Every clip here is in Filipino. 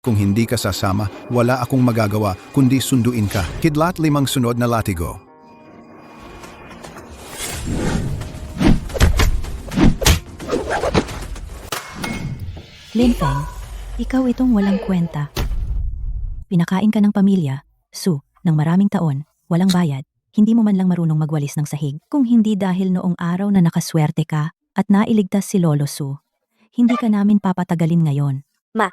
Kung hindi ka sasama, wala akong magagawa kundi sunduin ka. Kidlat 5 sunod na latigo. Linfeng, ikaw itong walang kwenta. Pinakain ka ng pamilya, Su, ng maraming taon, walang bayad, hindi mo man lang marunong magwalis ng sahig. Kung hindi dahil noong araw na nakaswerte ka at nailigtas si Lolo Su, hindi ka namin papatagalin ngayon. Ma,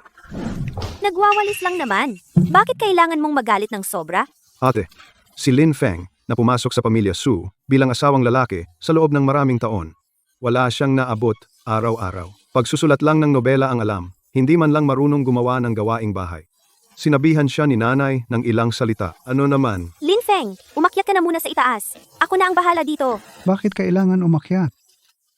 nagwawalis lang naman. Bakit kailangan mong magalit ng sobra? Ate, si Lin Feng na pumasok sa pamilya Su bilang asawang lalaki sa loob ng maraming taon. Wala siyang naabot araw-araw. Pagsusulat lang ng nobela ang alam, hindi man lang marunong gumawa ng gawaing bahay. Sinabihan siya ni nanay ng ilang salita. Ano naman? Linfeng, umakyat ka na muna sa itaas. Ako na ang bahala dito. Bakit kailangan umakyat?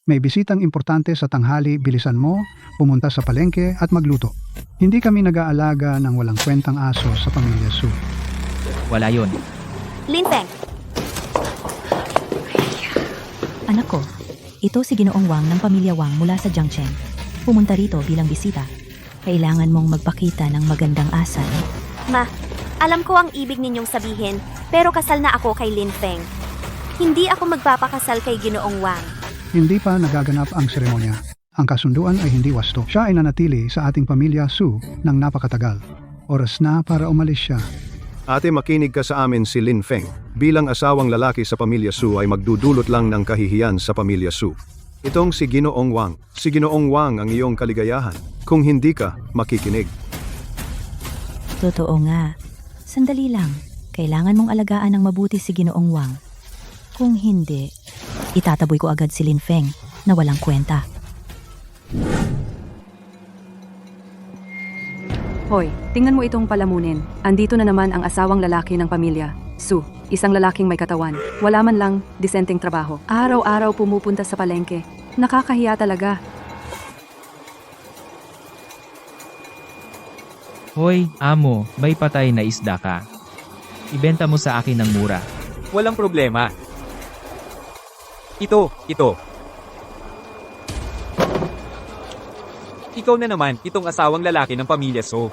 May bisitang importante sa tanghali, bilisan mo, pumunta sa palengke at magluto. Hindi kami nag-aalaga ng walang kwentang aso sa pamilya Su. Wala yon. Linfeng, Anak ko, ito si Ginoong Wang ng pamilya Wang mula sa Jiangcheng. Pumunta rito bilang bisita. Kailangan mong magpakita ng magandang asal. ma, alam ko ang ibig ninyong sabihin, pero kasal na ako kay Linfeng. Hindi ako magpapakasal kay Ginoong Wang. Hindi pa nagaganap ang seremonya. Ang kasunduan ay hindi wasto. Siya ay nanatili sa ating pamilya Su ng napakatagal. Oras na para umalis siya. Ate, makinig ka sa amin si Lin Feng. Bilang asawang lalaki sa pamilya Su ay magdudulot lang ng kahihiyan sa pamilya Su. Itong si Ginoong Wang. Si Ginoong Wang ang iyong kaligayahan. Kung hindi ka, makikinig. Totoo nga. Sandali lang. Kailangan mong alagaan ng mabuti si Ginoong Wang. Kung hindi, itataboy ko agad si Linfeng na walang kwenta. Hoy, tingnan mo itong palamunin. Andito na naman ang asawang lalaki ng pamilya. Su, isang lalaking may katawan. Wala man lang disenteng trabaho. Araw-araw pumupunta sa palengke. Nakakahiya talaga. Hoy, amo, may patay na isda ka. Ibenta mo sa akin ng mura. Walang problema. Ito. Ikaw na naman, itong asawang lalaki ng pamilya So.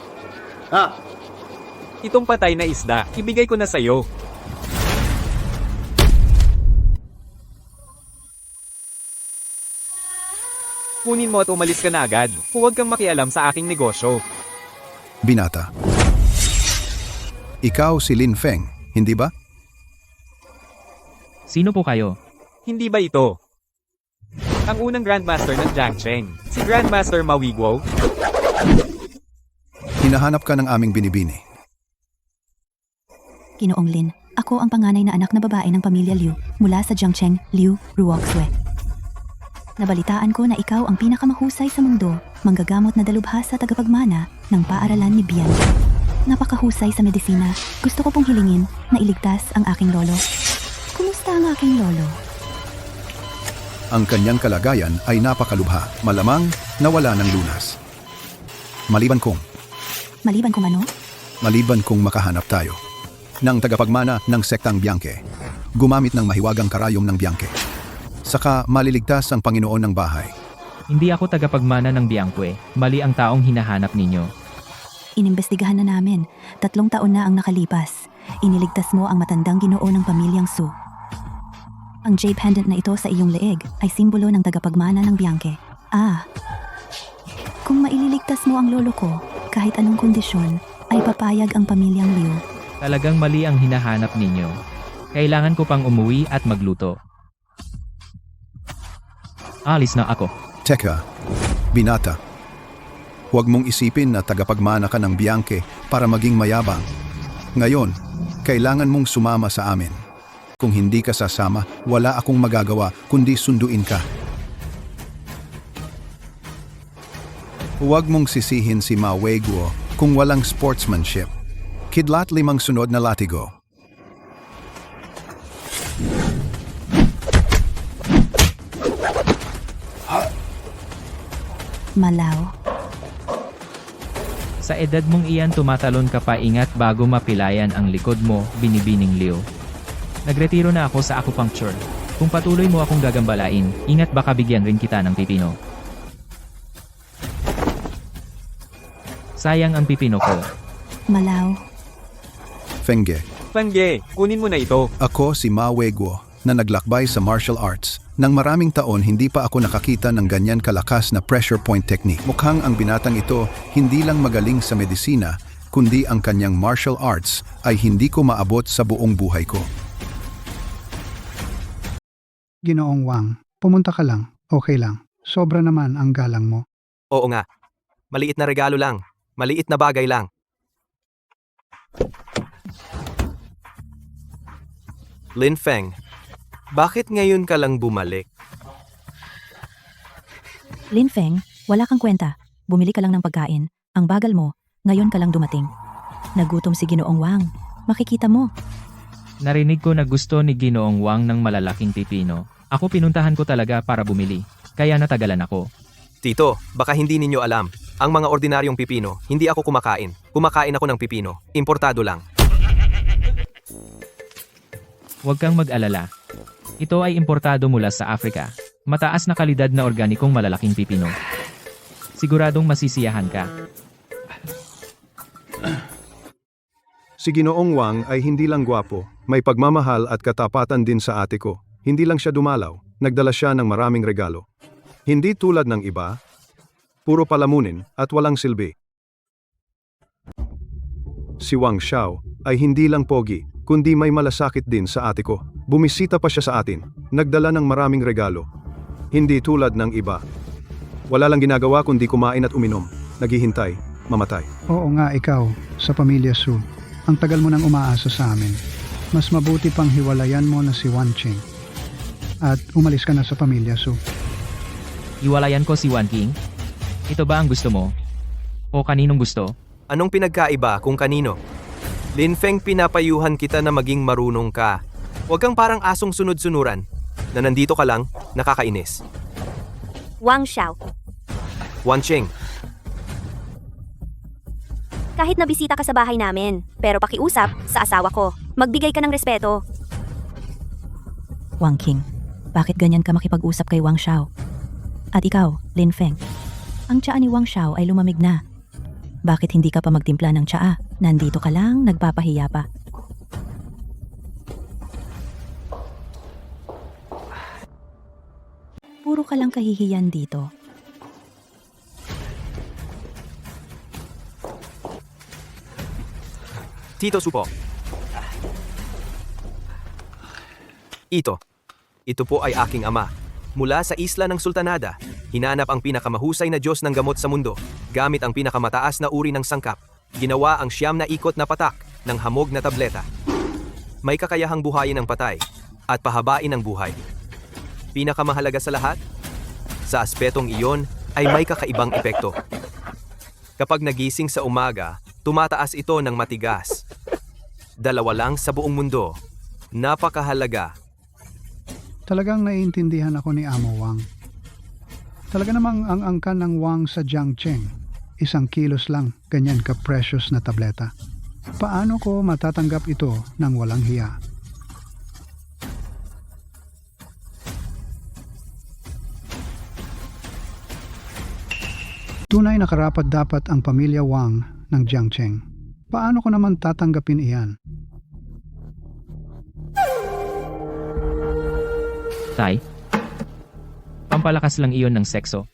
Itong patay na isda, ibigay ko na sa'yo. Kunin mo at umalis ka na agad. Huwag kang makialam sa aking negosyo. Binata. Ikaw si Lin Feng, hindi ba? Sino po kayo? Hindi ba ito ang unang Grandmaster ng Jiangcheng, si Grandmaster Ma Wiguo? Hinahanap ka ng aming binibini. Ginoong Lin, ako ang panganay na anak na babae ng pamilya Liu mula sa Jiangcheng, Liu, Ruoxue. Nabalitaan ko na ikaw ang pinakamahusay sa mundo, manggagamot na dalubhasa tagapagmana ng paaralan ni Bian. Napakahusay sa medisina. Gusto ko pong hilingin na iligtas ang aking lolo. Kumusta ang aking lolo? Ang kanyang kalagayan ay napakalubha, malamang nawala ng lunas. Maliban kung Maliban kung makahanap tayo ng tagapagmana ng sektang Bianke, gumamit ng mahiwagang karayom ng Bianke. Saka maliligtas ang Panginoon ng bahay. Hindi ako tagapagmana ng Biangque. Mali ang taong hinahanap ninyo. Inimbestigahan na namin. 3 taon na ang nakalipas. Iniligtas mo ang matandang Ginoo ng pamilyang Su. Ang jade pendant na ito sa iyong leeg ay simbolo ng tagapagmana ng Bianque. Kung maililigtas mo ang lolo ko, kahit anong kondisyon, ay papayag ang pamilyang Liu. Talagang mali ang hinahanap ninyo. Kailangan ko pang umuwi at magluto. Alis na ako. Teka, binata. Huwag mong isipin na tagapagmana ka ng Bianque para maging mayabang. Ngayon, kailangan mong sumama sa amin. Kung hindi ka sasama, wala akong magagawa kundi sunduin ka. Huwag mong sisihin si Ma Wiguo kung walang sportsmanship. Kidlat 5 sunod na latigo. Malaw. Sa edad mong iyan tumatalon ka pa, ingat bago mapilayan ang likod mo, binibining Liu. Nagretiro na ako sa acupuncture. Kung patuloy mo akong gagambalain, ingat baka bigyan rin kita ng pipino. Sayang ang pipino ko. Malaw. Fenge, Fangge, kunin mo na ito. ako si Ma Weguo na naglakbay sa martial arts. Nang maraming taon hindi pa ako nakakita ng ganyan kalakas na pressure point technique. Mukhang ang binatang ito hindi lang magaling sa medisina, kundi ang kanyang martial arts ay hindi ko maabot sa buong buhay ko. Ginoong Wang, pumunta ka lang, okay lang. Sobra naman ang galang mo. Oo nga. Maliit na regalo lang. Maliit na bagay lang. Lin Feng, bakit ngayon ka lang bumalik? Lin Feng, wala kang kwenta. Bumili ka lang ng pagkain. Ang bagal mo, ngayon ka lang dumating. Nagutom si Ginoong Wang. Makikita mo. Narinig ko na gusto ni Ginoong Wang ng malalaking pipino. Ako pinuntahan ko talaga para bumili. Kaya natagalan ako. Tito, baka hindi ninyo alam. Ang mga ordinaryong pipino, hindi ako kumakain. Kumakain ako ng pipino. Importado lang. Huwag kang mag-alala. Ito ay importado mula sa Africa. Mataas na kalidad na organikong malalaking pipino. Siguradong masisiyahan ka. Si Ginoong Wang ay hindi lang gwapo, may pagmamahal at katapatan din sa ate ko. Hindi lang siya dumalaw, nagdala siya ng maraming regalo. Hindi tulad ng iba, puro palamunin at walang silbi. Si Wang Xiao ay hindi lang pogi, kundi may malasakit din sa ate ko. Bumisita pa siya sa atin, nagdala ng maraming regalo. Hindi tulad ng iba. Wala lang ginagawa kundi kumain at uminom, naghihintay, mamatay. Oo nga ikaw, sa pamilya Su. Ang tagal mo nang umaasa sa amin. Mas mabuti pang hiwalayan mo na si Wan Ching. At umalis ka na sa pamilya Su. Iwalayan ko si Wan King. Ito ba ang gusto mo? O kaninong gusto? Anong pinagkaiba kung kanino? Lin Feng, pinapayuhan kita na maging marunong ka. Huwag kang parang asong sunod-sunuran na nandito ka lang, nakakainis. Wang Xiao, Wan Ching, kahit nabisita ka sa bahay namin, pero pakiusap sa asawa ko. Magbigay ka ng respeto. Wang King, bakit ganyan ka makipag-usap kay Wang Xiao? At ikaw, Lin Feng, ang tsaa ni Wang Xiao ay lumamig na. Bakit hindi ka pa magtimpla ng tsaa? Nandito ka lang, nagpapahiya pa. Puro ka lang kahihiyan dito. Tito Supo. Ito po ay aking ama. Mula sa isla ng Sultanada, hinanap ang pinakamahusay na Diyos ng gamot sa mundo. Gamit ang pinakamataas na uri ng sangkap, ginawa ang 9 na ikot na patak ng hamog na tableta. May kakayahang buhayin ang patay at pahabain ang buhay. Pinakamahalaga sa lahat, sa aspetong iyon ay may kakaibang epekto. Kapag nagising sa umaga, tumataas ito ng matigas. 2 lang sa buong mundo. Napakahalaga. Talagang naiintindihan ako ni Amo Wang. Talaga namang ang angkan ng Wang sa Jiangcheng. 1 kilos lang, ganyan ka-precious na tableta. Paano ko matatanggap ito ng walang hiya? Tunay na karapat-dapat ang pamilya Wang ng Jiangcheng. Paano ko naman tatanggapin iyan? Tay? Pampalakas lang iyon ng sekso.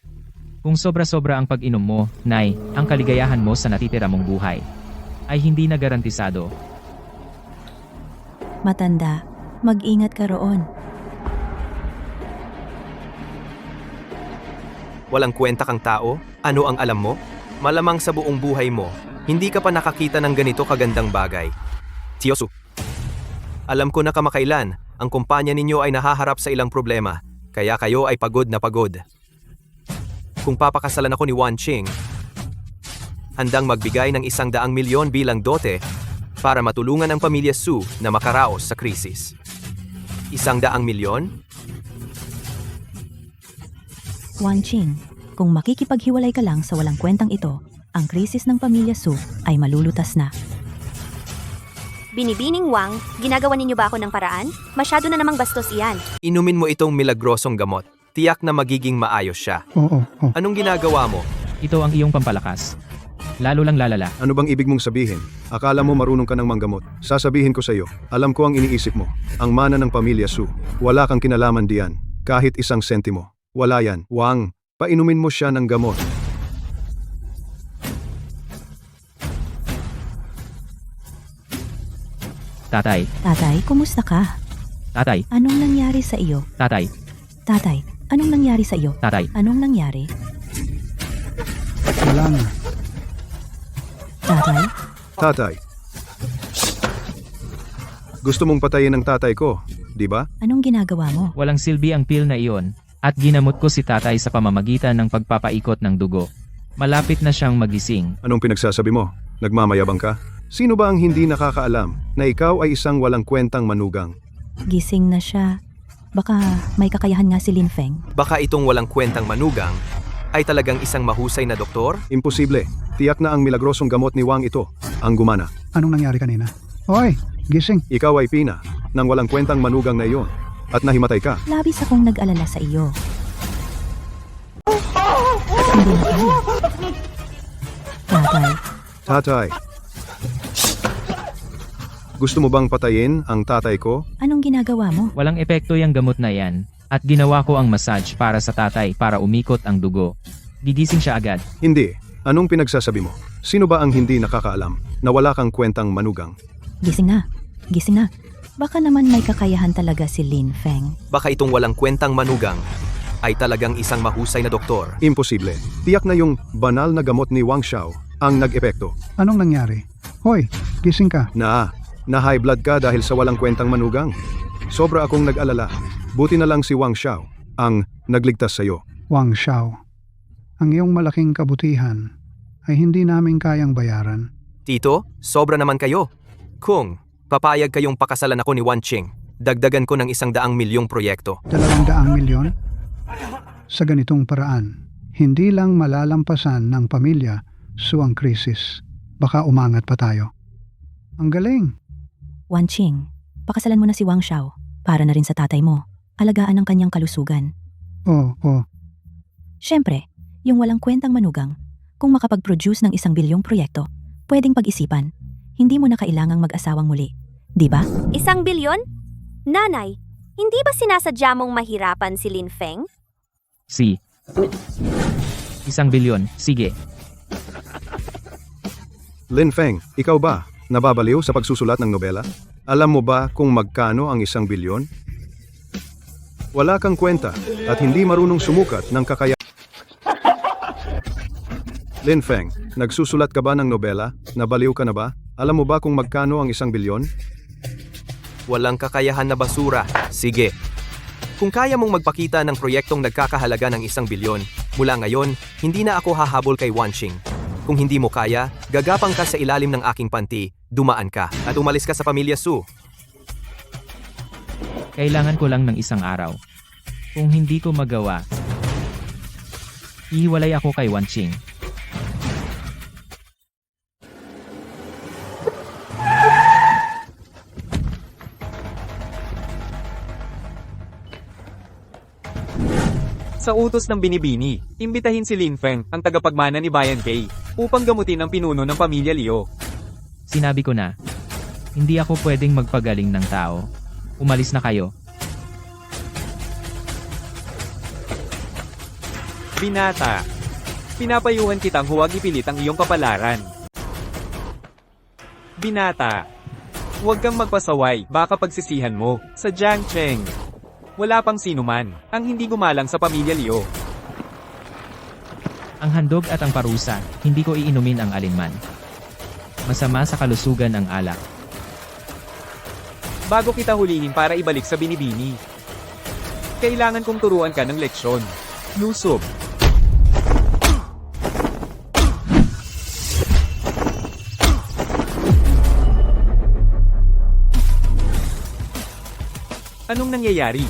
Kung sobra-sobra ang pag-inom mo, Nay, ang kaligayahan mo sa natitira mong buhay ay hindi na garantisado. Matanda, mag-ingat ka roon. Walang kwenta kang tao? Ano ang alam mo? Malamang sa buong buhay mo, hindi ka pa nakakita ng ganito kagandang bagay. Tiyosu, alam ko na kamakailan, ang kumpanya ninyo ay nahaharap sa ilang problema, kaya kayo ay pagod na pagod. Kung papakasalan ako ni Wan Ching, handang magbigay ng 100 milyon bilang dote para matulungan ang pamilya Su na makaraos sa krisis. 100 milyon? Wan Ching, kung makikipaghiwalay ka lang sa walang kwentang ito, ang krisis ng pamilya Su ay malulutas na. Binibining Wang, ginagawa ninyo ba ako ng paraan? Masyado na namang bastos iyan. Inumin mo itong milagrosong gamot. Tiyak na magiging maayos siya. Oo. Anong ginagawa mo? Ito ang iyong pampalakas. lalo lang lalala. Ano bang ibig mong sabihin? Akala mo marunong ka ng manggamot. Sasabihin ko sa iyo, alam ko ang iniisip mo. Ang mana ng pamilya Su. Wala kang kinalaman diyan. Kahit isang sentimo. Wala yan. Wang, painumin mo siya ng gamot. Tatay, Tatay, kumusta ka? tatay, Anong nangyari sa iyo? tatay, Tatay, anong nangyari sa iyo? tatay. Anong nangyari? Wala na. Tatay? Tatay. Gusto mong patayin ang tatay ko, di ba? Anong ginagawa mo? Walang silbi ang pil na iyon, at ginamot ko si tatay sa pamamagitan ng pagpapaikot ng dugo. Malapit na siyang magising. Anong pinagsasabi mo? Nagmamayabang ka? Sino ba ang hindi nakakaalam na ikaw ay isang walang kwentang manugang? Gising na siya. Baka may kakayahan nga si Lin Feng. Baka itong walang kwentang manugang ay talagang isang mahusay na doktor? Imposible. Tiyak na ang milagrosong gamot ni Wang ito ang gumana. Anong nangyari kanina? Hoy, gising. Ikaw ay pina ng walang kwentang manugang na iyon at nahimatay ka. Labis akong nag-alala sa iyo. Hindi na kaya. Tatay, Tatay. Gusto mo bang patayin ang tatay ko? anong ginagawa mo? Walang epekto yung gamot na yan, at ginawa ko ang massage para sa tatay para umikot ang dugo. Gigising siya agad. Hindi. Anong pinagsasabi mo? Sino ba ang hindi nakakaalam na wala kang kwentang manugang? Gising na. Gising na. Baka naman may kakayahan talaga si Lin Feng. Baka itong walang kwentang manugang ay talagang isang mahusay na doktor? Imposible. Tiyak na yung banal na gamot ni Wang Xiao ang nag-epekto. Anong nangyari? Hoy, gising ka. Na high blood ka dahil sa walang kwentang manugang. Sobra akong nag-alala. Buti na lang si Wang Xiao ang nagligtas sa iyo. Wang Xiao. Ang iyong malaking kabutihan ay hindi namin kayang bayaran. Tito, sobra naman kayo. Kung papayag kayong pakasalan ako ni Wan Qing, dagdagan ko ng 100 milyong proyekto. 200 milyon? Sa ganitong paraan, hindi lang malalampasan ng pamilya Su ang krisis. Baka umangat pa tayo. Ang galing. Wan Qing, pakasalan mo na si Wang Xiao para na rin sa tatay mo. Alagaan ang kanyang kalusugan. Oo. Siyempre, yung walang kwentang manugang, kung makapag-produce ng 1 bilyong proyekto, pwedeng pag-isipan. Hindi mo na kailangang mag-asawang muli. Di ba? 1 bilyon? Nanay, hindi ba sinasadya mong mahirapan si Lin Feng? Si. 1 bilyon, sige. Lin Feng, ikaw ba? Nababaliw sa pagsusulat ng nobela? Alam mo ba kung magkano ang 1 bilyon? Wala kang kwenta at hindi marunong sumukat ng kakayahan. Lin Feng, nagsusulat ka ba ng nobela? Nabaliw ka na ba? Alam mo ba kung magkano ang 1 bilyon? Walang kakayahan na basura. Sige. Kung kaya mong magpakita ng proyektong nagkakahalaga ng 1 bilyon, mula ngayon, hindi na ako hahabol kay Wan Qing. Kung hindi mo kaya, gagapang ka sa ilalim ng aking panty, dumaan ka, at umalis ka sa pamilya Su. Kailangan ko lang ng 1 araw. Kung hindi ko magawa, ihiwalay ako kay Wan Qing. Sa utos ng binibini, imbitahin si Lin Feng, ang tagapagmana ni Bayan Kay, upang gamutin ang pinuno ng pamilya Liu. Sinabi ko na, hindi ako pwedeng magpagaling ng tao. Umalis na kayo. Binata, pinapayuhan kitang huwag ipilit ang iyong kapalaran. Binata, huwag kang magpasaway, baka pagsisihan mo. Sa Jiang Cheng, wala pang sino man ang hindi gumalang sa pamilya Liu. Ang handog at ang parusa, hindi ko iinumin ang alinman. Masama sa kalusugan ang alak. Bago kita hulihin para ibalik sa binibini, kailangan kong turuan ka ng leksyon. Lusob. Anong nangyayari?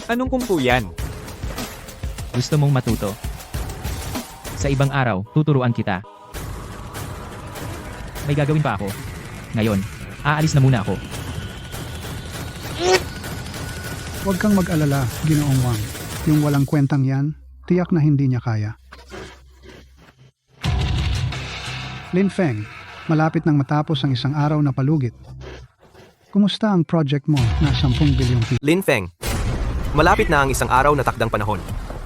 Anong kumpu yan? Gusto mong matuto? Sa ibang araw, tuturuan kita. May gagawin pa ako. Ngayon, aalis na muna ako. Huwag kang mag-alala, Ginoong Wang. Yung walang kwentang yan, tiyak na hindi niya kaya. Lin Feng, malapit nang matapos ang isang araw na palugit. Kumusta ang project mo na 10 bilyong piso? Lin Feng, malapit na ang isang araw na takdang panahon.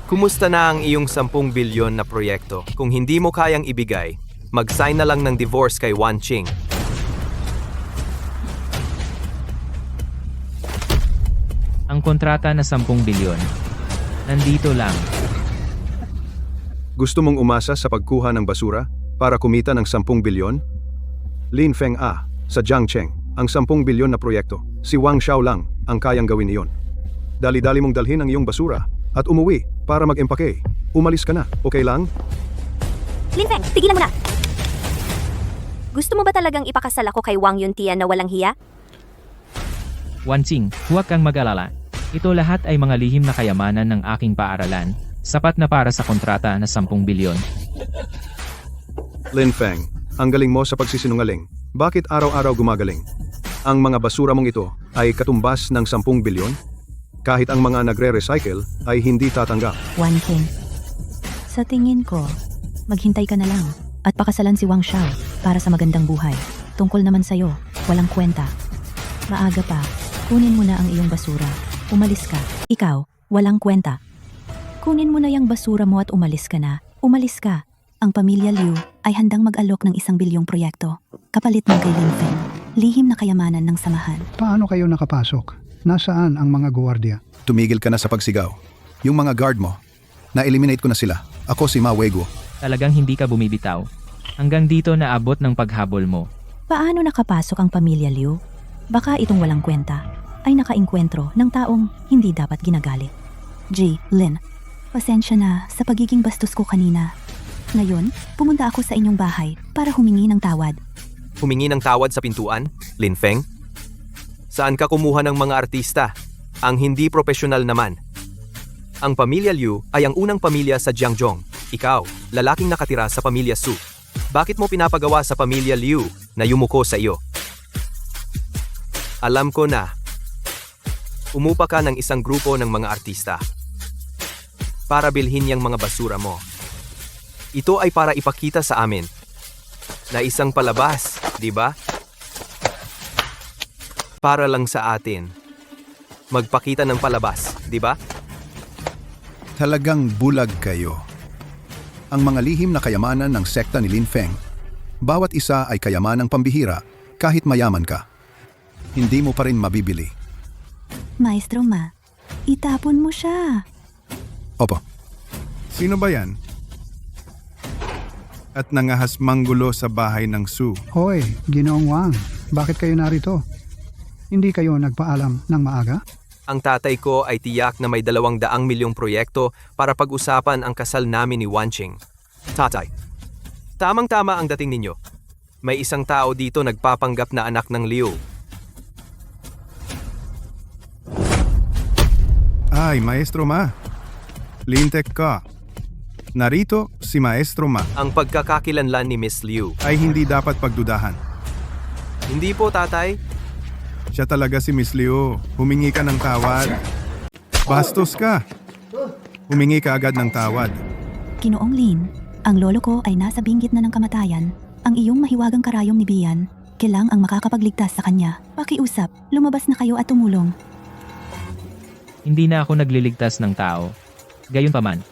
Kumusta na ang iyong 10 bilyon na proyekto? Kung hindi mo kayang ibigay, mag-sign na lang ng divorce kay Wan Qing. Ang kontrata na 10 bilyon. Nandito lang. Gusto mong umasa sa pagkuha ng basura para kumita ng 10 bilyon? Lin Feng sa Jiangcheng, ang 10 bilyon na proyekto. Si Wang Xiao lang ang kayang gawin iyon. Dali-dali mong dalhin ang iyong basura at umuwi para mag-empake. Umalis ka na, okay lang? Lin Feng, tigilan mo na! Gusto mo ba talagang ipakasal ako kay Wang Yuntian na walang hiya? Wan Qing, huwag kang mag-alala. Ito lahat ay mga lihim na kayamanan ng aking paaralan, sapat na para sa kontrata na 10 bilyon. Lin Feng, ang galing mo sa pagsisinungaling. Bakit araw-araw gumagaling? Ang mga basura mong ito ay katumbas ng 10 bilyon? Kahit ang mga nagre-recycle ay hindi tatanggap. Wan King. Sa tingin ko, maghintay ka na lang at pakasalan si Wang Xiao para sa magandang buhay. Tungkol naman sa'yo, walang kwenta. Maaga pa, kunin mo na ang iyong basura. Umalis ka. Ikaw, walang kwenta. Kunin mo na yung basura mo at umalis ka na. Umalis ka. Ang pamilya Liu ay handang mag-alok ng 1 bilyong proyekto. Kapalit ng kay Lin Feng. Lihim na kayamanan ng samahan. Paano kayo nakapasok? Nasaan ang mga gwardiya? Tumigil ka na sa pagsigaw. Yung mga guard mo, na-eliminate ko na sila. Ako si Ma Weigo. Talagang hindi ka bumibitaw. Hanggang dito naabot ng paghabol mo. Paano nakapasok ang pamilya Liu? Baka itong walang kwenta ay nakainkwentro ng taong hindi dapat ginagalit. Lin, pasensya na sa pagiging bastos ko kanina. Ngayon, pumunta ako sa inyong bahay para humingi ng tawad. Humingi ng tawad sa pintuan, Lin Feng? Saan ka kumuha ng mga artista? Ang hindi profesional naman. Ang pamilya Liu ay ang unang pamilya sa Jiangzhong. Ikaw, lalaking nakatira sa pamilya Su. Bakit mo pinapagawa sa pamilya Liu na yumuko sa iyo? Alam ko na. Umupa ka ng isang grupo ng mga artista para bilhin yung mga basura mo. Ito ay para ipakita sa amin na isang palabas, di ba? Para lang sa atin. Magpakita ng palabas, di ba? Talagang bulag kayo. Ang mga lihim na kayamanan ng sekta ni Lin Feng, bawat isa ay kayamanang pambihira kahit mayaman ka. Hindi mo pa rin mabibili. Maestro Ma, itapon mo siya. Opo. Sino ba yan? At nangahas manggulo sa bahay ng Su. Hoy, Ginoong Wang, bakit kayo narito? Hindi kayo nagpaalam ng maaga? Ang tatay ko ay tiyak na may 200 milyong proyekto para pag-usapan ang kasal namin ni Wan Qing. Tatay, tamang-tama ang dating ninyo. May isang tao dito nagpapanggap na anak ng Liu. Ay, Maestro Ma. Lintek ka. Narito si Maestro Ma. Ang pagkakakilanlan ni Miss Liu. Ay hindi dapat pagdudahan. Hindi po, tatay. Siya talaga si Miss Liu. Humingi ka ng tawad. Bastos ka. Humingi ka agad ng tawad. Ginoong Lin, ang lolo ko ay nasa binggit na ng kamatayan. Ang iyong mahiwagang karayom ni Bian, kailang ang makakapagligtas sa kanya. Pakiusap, lumabas na kayo at tumulong. Hindi na ako nagliligtas ng tao. Gayunpaman,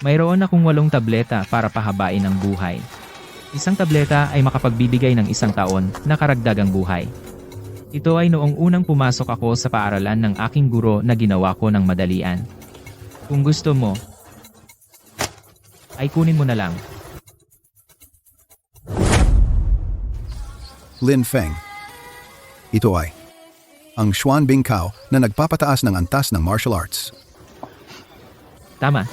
mayroon akong 8 tableta para pahabain ang buhay. Isang tableta ay makapagbibigay ng 1 taon na karagdagang buhay. Ito ay noong unang pumasok ako sa paaralan ng aking guro na ginawa ko ng madalian. Kung gusto mo, ay kunin mo na lang. Lin Feng. Ito ay ang Xuan Bingkao na nagpapataas ng antas ng martial arts. Tama.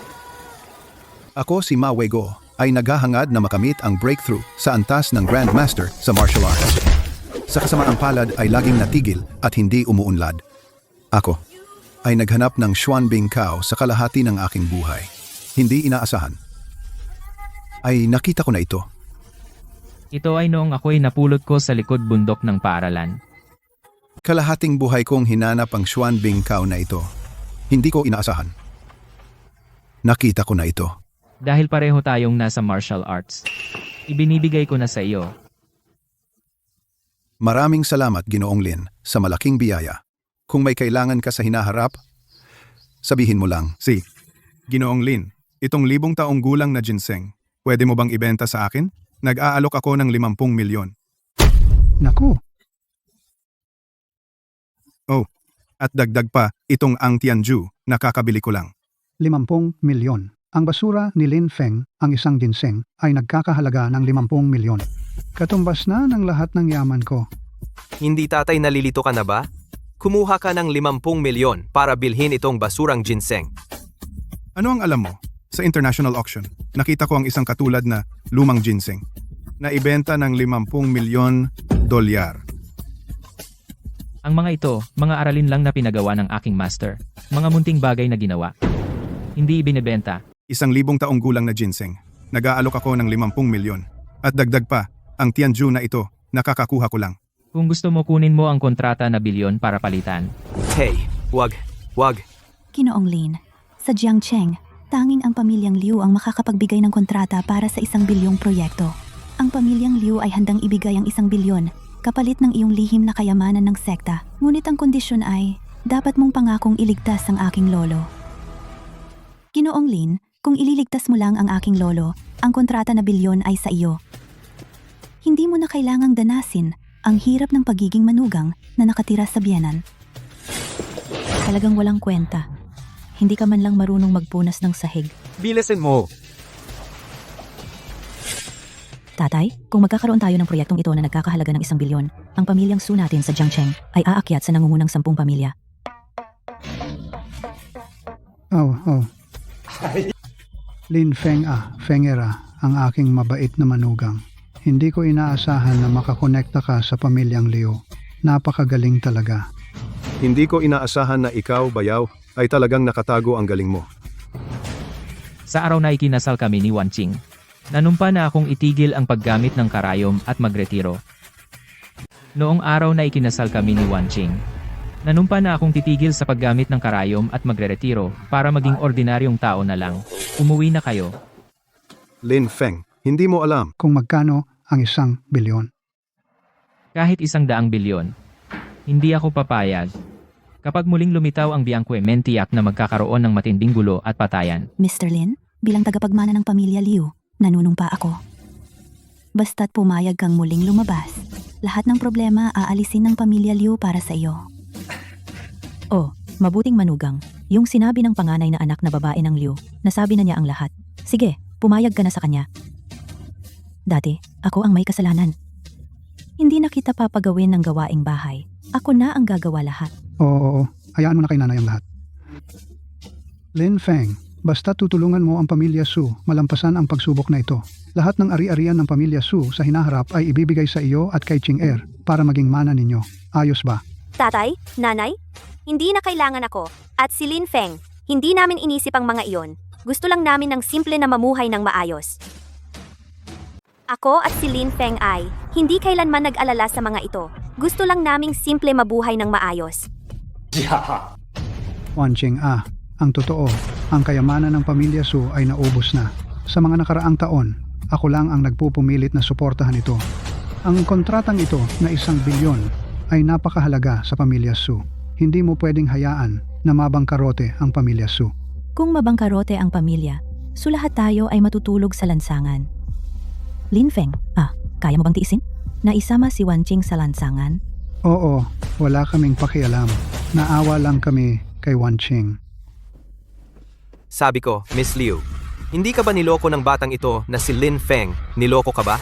Ako si Ma Weigo ay naghahangad na makamit ang breakthrough sa antas ng Grandmaster sa martial arts. Sa kasamaang palad ay laging natigil at hindi umuunlad. Ako ay naghanap ng Xuan Bingkao sa kalahati ng aking buhay. Hindi inaasahan. Ay nakita ko na ito. Ito ay noong ako'y napulot ko sa likod bundok ng paaralan. Kalahating buhay kong hinanap ang Xuan Bingkao na ito. Hindi ko inaasahan. Nakita ko na ito. Dahil pareho tayong nasa martial arts. Ibinibigay ko na sa iyo. Maraming salamat, Ginoong Lin, sa malaking biyaya. Kung may kailangan ka sa hinaharap, sabihin mo lang. Si, Ginoong Lin, itong 1,000 taong gulang na ginseng, pwede mo bang ibenta sa akin? Nag-aalok ako ng 50 milyon. Naku, Oh, at dagdag pa, itong ang Tianju, nakakabili ko lang. 50 milyon. Ang basura ni Lin Feng, ang isang ginseng, ay nagkakahalaga ng 50 milyon. Katumbas na ng lahat ng yaman ko. Hindi tatay, nalilito ka na ba? Kumuha ka ng 50 milyon para bilhin itong basurang ginseng. Ano ang alam mo? Sa international auction, nakita ko ang isang katulad na lumang ginseng na ibenta ng 50 milyon dolyar. Ang mga ito, mga aralin lang na pinagawa ng aking master. Mga munting bagay na ginawa. Hindi ibinebenta. 1,000 taong gulang na ginseng. Nag-aalok ako ng 50 milyon. At dagdag pa, ang Tianju na ito, nakakakuha ko lang. Kung gusto mo kunin mo ang kontrata na bilyon para palitan. Hey, wag. Ginoong Lin, sa Jiangcheng, tanging ang pamilyang Liu ang makakapagbigay ng kontrata para sa 1 bilyong proyekto. Ang pamilyang Liu ay handang ibigay ang 1 bilyon, kapalit ng iyong lihim na kayamanan ng sekta. Ngunit ang kondisyon ay, dapat mong pangakong iligtas ang aking lolo. Ginoong Lin, kung ililigtas mo lang ang aking lolo, ang kontrata na bilyon ay sa iyo. Hindi mo na kailangang danasin ang hirap ng pagiging manugang na nakatira sa biyenan. Talagang walang kwenta. Hindi ka man lang marunong magpunas ng sahig. Bilasin mo. Tatay, kung magkakaroon tayo ng proyektong ito na nagkakahalaga ng 1 bilyon, ang pamilyang Su natin sa Jiangcheng ay aakyat sa nangungunang 10 pamilya. Oh. Lin Feng Fengera, ang aking mabait na manugang. Hindi ko inaasahan na makakonekta ka sa pamilyang Liu. Napakagaling talaga. Hindi ko inaasahan na ikaw, Bayaw, ay talagang nakatago ang galing mo. Sa araw na ikinasal kami ni Wanqing, nanumpa na akong itigil ang paggamit ng karayom at magretiro. Noong araw na ikinasal kami ni Wanqing, nanumpa na akong titigil sa paggamit ng karayom at magretiro para maging ordinaryong tao na lang. Umuwi na kayo. Lin Feng, hindi mo alam. Kung magkano ang 1 bilyon. Kahit 100 bilyon. Hindi ako papayag. Kapag muling lumitaw ang Biangque Mentiak na magkakaroon ng matinding gulo at patayan. Mr. Lin, bilang tagapagmana ng pamilya Liu, nanunumpa ako. Basta't pumayag kang muling lumabas, lahat ng problema aalisin ng pamilya Liu para sa iyo. Oh, mabuting manugang. Yung sinabi ng panganay na anak na babae ng Liu, nasabi na niya ang lahat. Sige, pumayag ka na sa kanya. Dati, ako ang may kasalanan. Hindi na kita papagawin ng gawaing bahay. Ako na ang gagawa lahat. Oo, hayaan mo na kay nanay ang lahat. Lin Feng, basta tutulungan mo ang pamilya Su, malampasan ang pagsubok na ito. Lahat ng ari-arian ng pamilya Su sa hinaharap ay ibibigay sa iyo at kay Ching-er para maging mana ninyo. Ayos ba? Tatay, nanay, hindi na kailangan ako. At si Lin Feng, hindi namin inisip ang mga iyon. Gusto lang namin ng simple na mamuhay ng maayos. Ako at si Lin Feng ay hindi kailanman nag-alala sa mga ito. Gusto lang naming simple mabuhay ng maayos. Wanqing ang totoo, ang kayamanan ng pamilya Su ay naubos na. Sa mga nakaraang taon, ako lang ang nagpupumilit na suportahan ito. Ang kontratang ito na 1 bilyon ay napakahalaga sa pamilya Su. Hindi mo pwedeng hayaan na mabangkarote ang pamilya Su. Kung mabangkarote ang pamilya, so lahat tayo ay matutulog sa lansangan. Lin Feng, kaya mo bang tiisin? Na isama si Wanqing sa lansangan? Oo, wala kaming pakialam. Naawa lang kami kay Wanqing. Sabi ko, Miss Liu, hindi ka ba niloko ng batang ito na si Lin Feng? Niloko ka ba?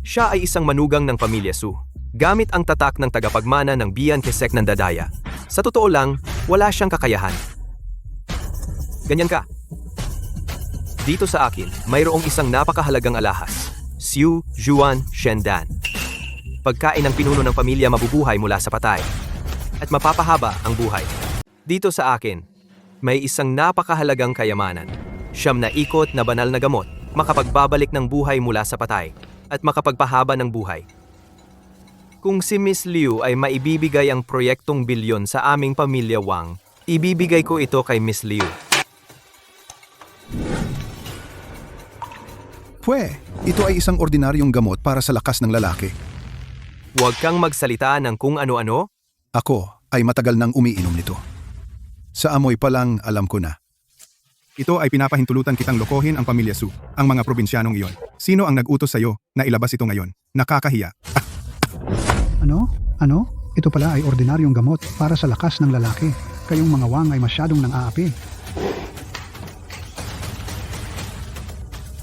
Siya ay isang manugang ng pamilya Su. Gamit ang tatak ng tagapagmana ng Biangque ng Dadaya. Sa totoo lang, wala siyang kakayahan. Ganyan ka. Dito sa akin, mayroong isang napakahalagang alahas. Xiu Juan Shendan. Pagkain ng pinuno ng pamilya mabubuhay mula sa patay. At mapapahaba ang buhay. Dito sa akin, may isang napakahalagang kayamanan. 9 na ikot na banal na gamot, makapagbabalik ng buhay mula sa patay. At makapagpahaba ng buhay. Kung si Miss Liu ay maibibigay ang proyektong bilyon sa aming pamilya Wang, ibibigay ko ito kay Miss Liu. ito ay isang ordinaryong gamot para sa lakas ng lalaki. Huwag kang magsalita ng kung ano-ano. Ako ay matagal nang umiinom nito. Sa amoy pa lang alam ko na. Ito ay pinapahintulutan kitang lokohin ang pamilya Su, ang mga probinsyanong iyon. Sino ang nag-utos sa'yo na ilabas ito ngayon? Nakakahiya. Ano? Ano? Ito pala ay ordinaryong gamot para sa lakas ng lalaki. Kayong mga Wang ay masyadong nang-aapi.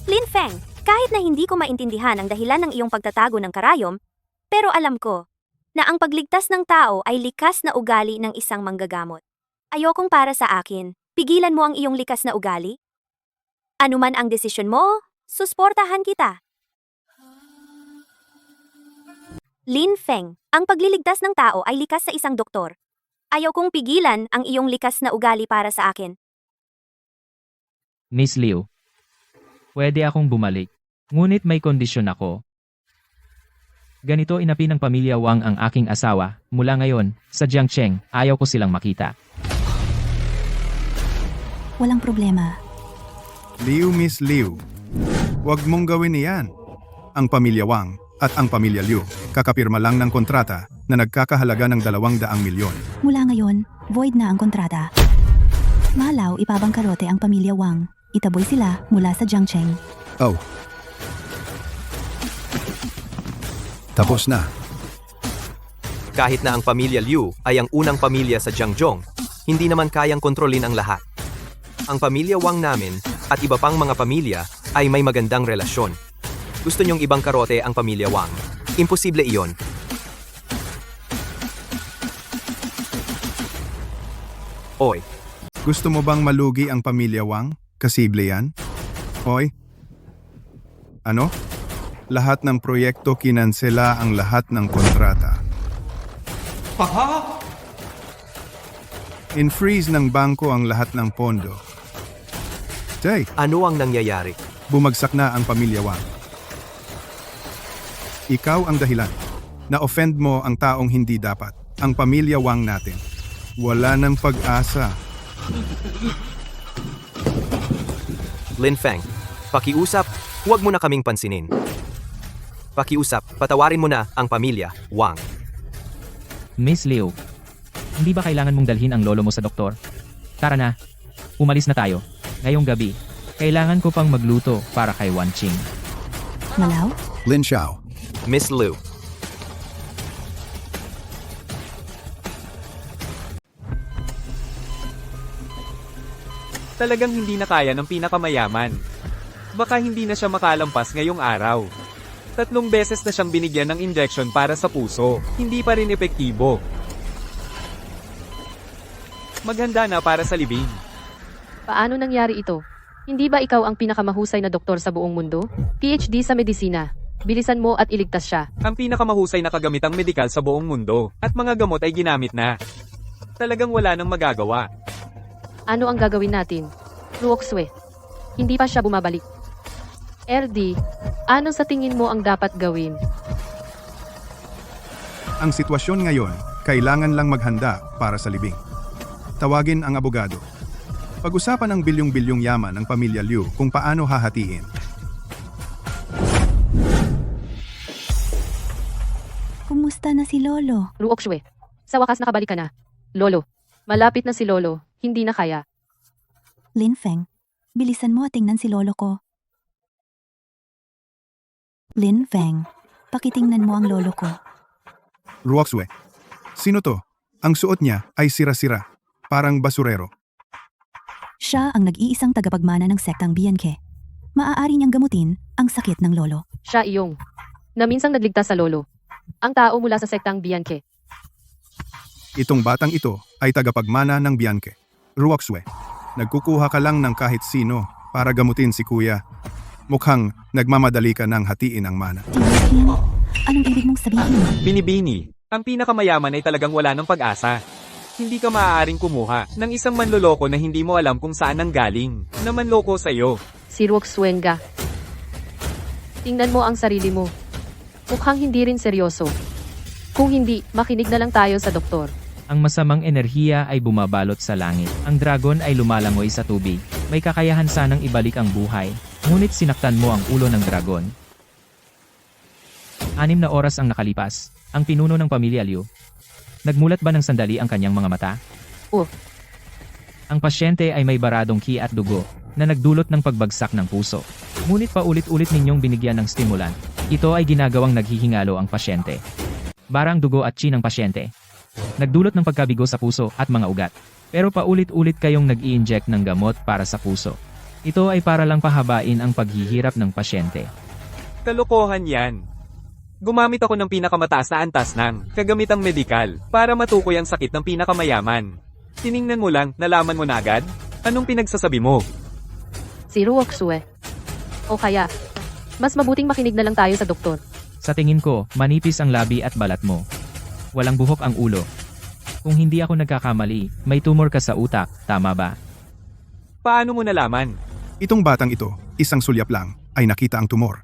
Lin Feng, kahit na hindi ko maintindihan ang dahilan ng iyong pagtatago ng karayom, pero alam ko na ang pagligtas ng tao ay likas na ugali ng isang manggagamot. Ayokong para sa akin, pigilan mo ang iyong likas na ugali. Ano man ang desisyon mo, susportahan kita. Lin Feng, ang pagliligtas ng tao ay likas sa isang doktor. Ayokong pigilan ang iyong likas na ugali para sa akin. Miss Liu, pwede akong bumalik. Ngunit may kondisyon ako. Ganito inapi ng pamilya Wang ang aking asawa. Mula ngayon, sa Jiangcheng, ayaw ko silang makita. Walang problema. Liu, Miss Liu, huwag mong gawin iyan. Ang pamilya Wang at ang pamilya Liu, kakapirma lang ng kontrata na nagkakahalaga ng 200 milyon. Mula ngayon, void na ang kontrata. Malaw ipabangkarote ang pamilya Wang. Itaboy sila mula sa Jiangcheng. Oh. Tapos na. Kahit na ang pamilya Liu ay ang unang pamilya sa Jiangzhong, hindi naman kayang kontrolin ang lahat. Ang pamilya Wang namin at iba pang mga pamilya ay may magandang relasyon. Gusto niyong ibang karote ang pamilya Wang. Imposible iyon. Oy, Gusto mo bang malugi ang pamilya Wang? Kasible yan? Hoy? Ano? Lahat ng proyekto kinansela ang lahat ng kontrata. In-freeze ng bangko ang lahat ng pondo. Tay, ano ang nangyayari? bumagsak na ang pamilya Wang. Ikaw ang dahilan. Na-offend mo ang taong hindi dapat. Ang pamilya Wang natin. Wala ng pag-asa. Lin Feng, pakiusap, huwag mo na kaming pansinin. Pakiusap, patawarin mo na ang pamilya Wang. Miss Liu, hindi ba kailangan mong dalhin ang lolo mo sa doktor? Tara na, umalis na tayo. Ngayong gabi, kailangan ko pang magluto para kay Wan Qing. Malaw? Lin Xiao. Miss Liu, Talagang hindi na kaya ng pinakamayaman. Baka hindi na siya makalampas ngayong araw. 3 beses na siyang binigyan ng injection para sa puso, hindi pa rin epektibo. Maghanda na para sa libing. Paano nangyari ito? Hindi ba ikaw ang pinakamahusay na doktor sa buong mundo? PhD sa medisina. Bilisan mo at iligtas siya. Ang pinakamahusay na kagamitang medikal sa buong mundo, at mga gamot ay ginamit na. Talagang wala nang magagawa. Ano ang gagawin natin? Luoxue. Hindi pa siya bumabalik. RD, ano sa tingin mo ang dapat gawin? Ang sitwasyon ngayon, kailangan lang maghanda para sa libing. Tawagin ang abogado. Pag-usapan ang bilyong-bilyong yaman ng pamilya Liu kung paano hahatiin. Kumusta na si Lolo? Luoxue. Sa wakas nakabalik ka na. Lolo. Malapit na si Lolo. Hindi na kaya. Lin Feng, bilisan mo at tingnan si Lolo ko. Lin Feng, pakitingnan mo ang lolo ko. Ruoxue. Sino to? Ang suot niya ay sira-sira. Parang basurero. Siya ang nag-iisang tagapagmana ng sektang Bianke. Maaari niyang gamutin ang sakit ng lolo. Siya iyong. Na minsang nagligtas sa Lolo. Ang tao mula sa sektang Bianke. Itong batang ito ay tagapagmana ng Bianke. Ruoxue. Nagkukuha ka lang ng kahit sino para gamutin si kuya. Mukhang nagmamadali ka ng hatiin ang mana. Tiwakin, anong ibig mong sabihin? Binibini, ang pinakamayaman ay talagang wala ng pag-asa. Hindi ka maaaring kumuha ng isang manloloko na hindi mo alam kung saan nanggaling, na manloko sa'yo. Si Ruoxuenga. Tingnan mo ang sarili mo. Mukhang hindi rin seryoso. Kung hindi, makinig na lang tayo sa doktor. Ang masamang enerhiya ay bumabalot sa langit. Ang dragon ay lumalangoy sa tubig. May kakayahan sanang ibalik ang buhay. Ngunit sinaktan mo ang ulo ng dragon. 6 na oras ang nakalipas. Ang pinuno ng pamilya Liu. Nagmulat ba ng sandali ang kanyang mga mata? Ang pasyente ay may baradong ki at dugo na nagdulot ng pagbagsak ng puso. Ngunit paulit-ulit ninyong binigyan ng stimulant. Ito ay ginagawang naghihingalo ang pasyente. Barang dugo at chi ng pasyente. Nagdulot ng pagkabigo sa puso at mga ugat. Pero paulit-ulit kayong nag-i-inject ng gamot para sa puso. Ito ay para lang pahabain ang paghihirap ng pasyente. Kalokohan yan. Gumamit ako ng pinakamataas na antas ng kagamitang medikal para matukoy ang sakit ng pinakamayaman. Tiningnan mo lang, nalaman mo na agad? Anong pinagsasabi mo? Si Ruoksue. O kaya, mas mabuting makinig na lang tayo sa doktor. Sa tingin ko, manipis ang labi at balat mo. Walang buhok ang ulo. Kung hindi ako nagkakamali, may tumor ka sa utak, tama ba? Paano mo nalaman? Itong batang ito, isang sulyap lang, ay nakita ang tumor.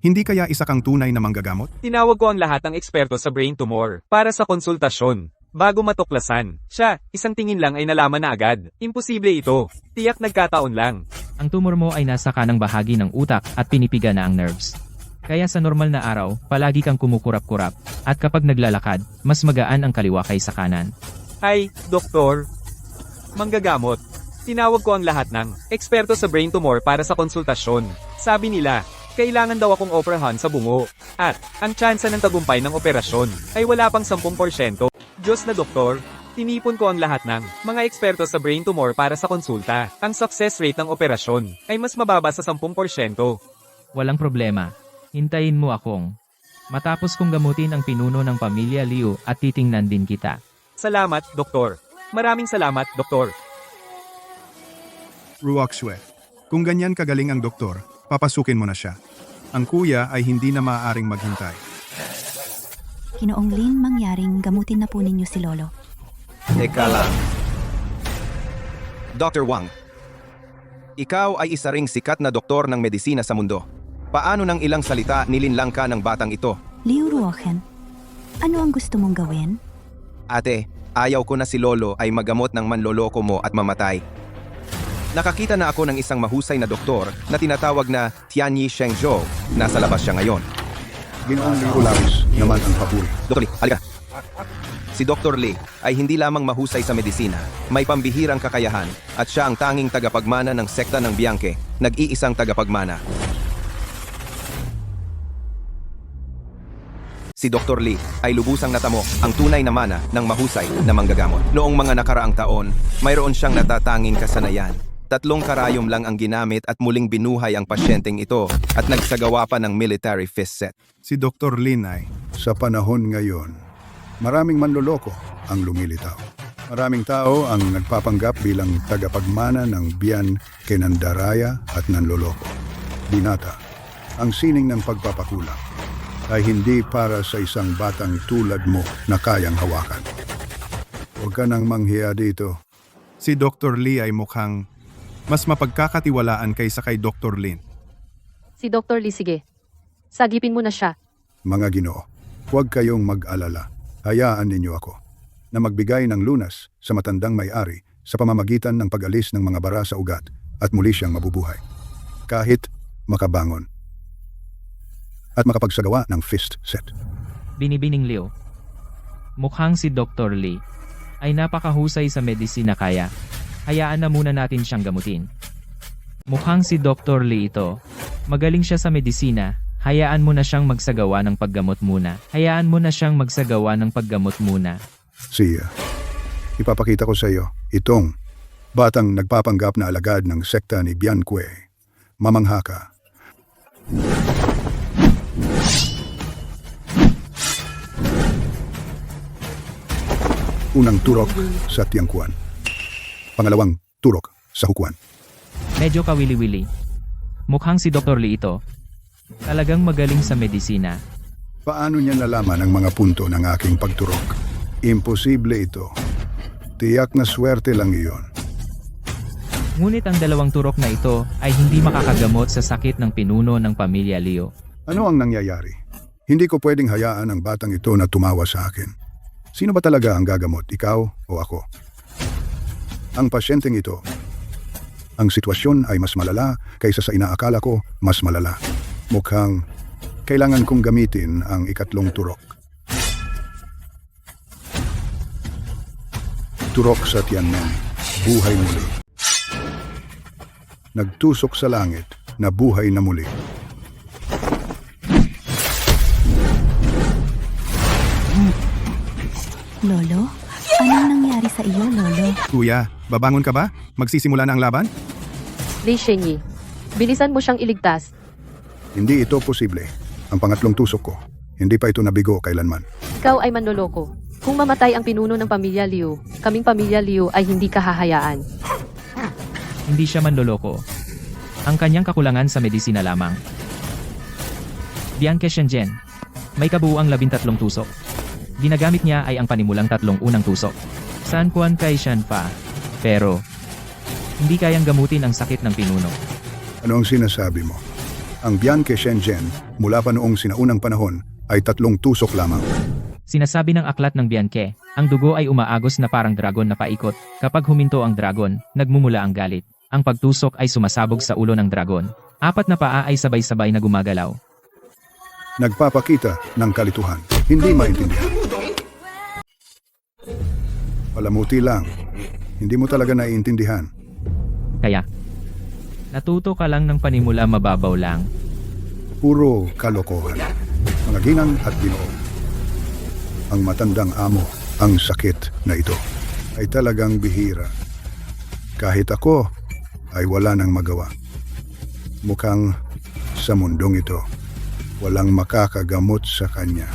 Hindi kaya isa kang tunay na manggagamot? Tinawag ko ang lahat ng eksperto sa brain tumor para sa konsultasyon. Bago matuklasan, siya, isang tingin lang ay nalaman na agad. Imposible ito. Tiyak nagkataon lang. Ang tumor mo ay nasa kanang bahagi ng utak at pinipiga na ang nerves. Kaya sa normal na araw, palagi kang kumukurap-kurap, at kapag naglalakad, mas magaan ang kaliwa kaysa kanan. Hi, doktor. Manggagamot. Tinawag ko ang lahat ng eksperto sa brain tumor para sa konsultasyon. Sabi nila, kailangan daw akong operahan sa bungo. At, ang tsansa ng tagumpay ng operasyon ay wala pang 10%. Diyos na doktor, tinipon ko ang lahat ng mga eksperto sa brain tumor para sa konsulta. Ang success rate ng operasyon ay mas mababa sa 10%. Walang problema. Hintayin mo akong. Matapos kong gamutin ang pinuno ng pamilya Liu at titingnan din kita. Salamat, doktor. Maraming salamat, doktor. Ruoksue. Kung ganyan kagaling ang doktor, papasukin mo na siya. Ang kuya ay hindi na maaaring maghintay. Ginoong Lin, mangyaring gamutin na po ninyo si Lolo. Teka lang. Dr. Wang, ikaw ay isa ring sikat na doktor ng medisina sa mundo. Paano ng ilang salita nilinlang ka ng batang ito? Liu Ruochen, ano ang gusto mong gawin? Ate, ayaw ko na si Lolo ay magamot ng manloloko mo at mamatay. Nakakita na ako ng isang mahusay na doktor na tinatawag na Tianyi Shengzhou. Nasa labas siya ngayon. Ginoong Liularis naman ang papuri. Dr. Lee, halika. Si Dr. Lee ay hindi lamang mahusay sa medisina, may pambihirang kakayahan at siya ang tanging tagapagmana ng sekta ng Bianke, nag-iisang tagapagmana. Si Dr. Lee ay lubusang natamo ang tunay na mana ng mahusay na manggagamot. Noong mga nakaraang taon, mayroon siyang natatanging kasanayan. 3 karayom lang ang ginamit at muling binuhay ang pasyenteng ito at nagsagawa pa ng military fist set. Si Dr. Lin ay, Sa panahon ngayon, maraming manloloko ang lumilitaw. Maraming tao ang nagpapanggap bilang tagapagmana ng Bian Kenandaraya at nanloloko. Binata, ang sining ng pagpapakulang ay hindi para sa isang batang tulad mo na kayang hawakan. Huwag ka nang manghiya dito. si Dr. Lee ay mukhang mas mapagkakatiwalaan kaysa kay Dr. Lin. Si Dr. Lee, sige. Sagipin mo na siya. Mga Ginoo, huwag kayong mag-alala. Hayaan ninyo ako na magbigay ng lunas sa matandang may-ari sa pamamagitan ng pag-alis ng mga bara sa ugat at muli siyang mabubuhay. Kahit makabangon at makapagsagawa ng fist set. Binibining Leo. Mukhang si Dr. Lee ay napakahusay sa medisina kaya hayaan na muna natin siyang gamutin. Mukhang si Dr. Lee ito. Magaling siya sa medisina. Hayaan mo na siyang magsagawa ng paggamot muna. Hayaan mo na siyang magsagawa ng paggamot muna. Siya, ipapakita ko sa iyo itong batang nagpapanggap na alagad ng sekta ni Bianque. Mamangha ka. Unang turok sa Tiangkuan. Pangalawang turok sa Hukuan. Medyo kawili-wili. Mukhang si Dr. Lee ito. Talagang magaling sa medisina. Paano niya nalaman ang mga punto ng aking pagturok? Imposible ito. Tiyak na swerte lang iyon. Ngunit ang dalawang turok na ito ay hindi makakagamot sa sakit ng pinuno ng pamilya Leo. Ano ang nangyayari? Hindi ko pwedeng hayaan ang batang ito na tumawa sa akin. Sino ba talaga ang gagamot, ikaw o ako? Ang pasyenteng ito Ang sitwasyon ay mas malala kaysa sa inaakala ko mas malala. Mukhang kailangan kong gamitin ang ikatlong turok. Turok sa Tianmen, buhay muli. Nagtusok sa langit na buhay na muli. Lolo? Anong nangyari sa iyo, Lolo? Kuya, babangon ka ba? Magsisimula na ang laban? Li Shenyi, bilisan mo siyang iligtas. Hindi ito posible. Ang pangatlong tusok ko, hindi pa ito nabigo kailanman. Ikaw ay manloloko. Kung mamatay ang pinuno ng pamilya Liu, kaming pamilya Liu ay hindi kahahayaan. Hindi siya manloloko. Ang kanyang kakulangan sa medisina lamang. Bianke Shenzhen, may kabuuang 13 tusok. Ginagamit niya ay ang panimulang 3 unang tusok. San Juan kay Shan Pa. Pero, hindi kayang gamutin ang sakit ng pinuno. Ano ang sinasabi mo? Ang Bianke Shenzhen mula pa noong sinaunang panahon ay 3 tusok lamang. Sinasabi ng aklat ng Bianke, ang dugo ay umaagos na parang dragon na paikot. Kapag huminto ang dragon, nagmumula ang galit. Ang pagtusok ay sumasabog sa ulo ng dragon. 4 na paa ay sabay-sabay na gumagalaw. Nagpapakita ng kalituhan. Hindi maintindihan. Palamuti lang. Hindi mo talaga naiintindihan. Kaya, natuto ka lang ng panimula mababaw lang. Puro kalokohan. Mga ginang at ginoo. Ang matandang amo, ang sakit na ito, ay talagang bihira. Kahit ako, ay wala nang magawa. Mukhang sa mundong ito, walang makakagamot sa kanya.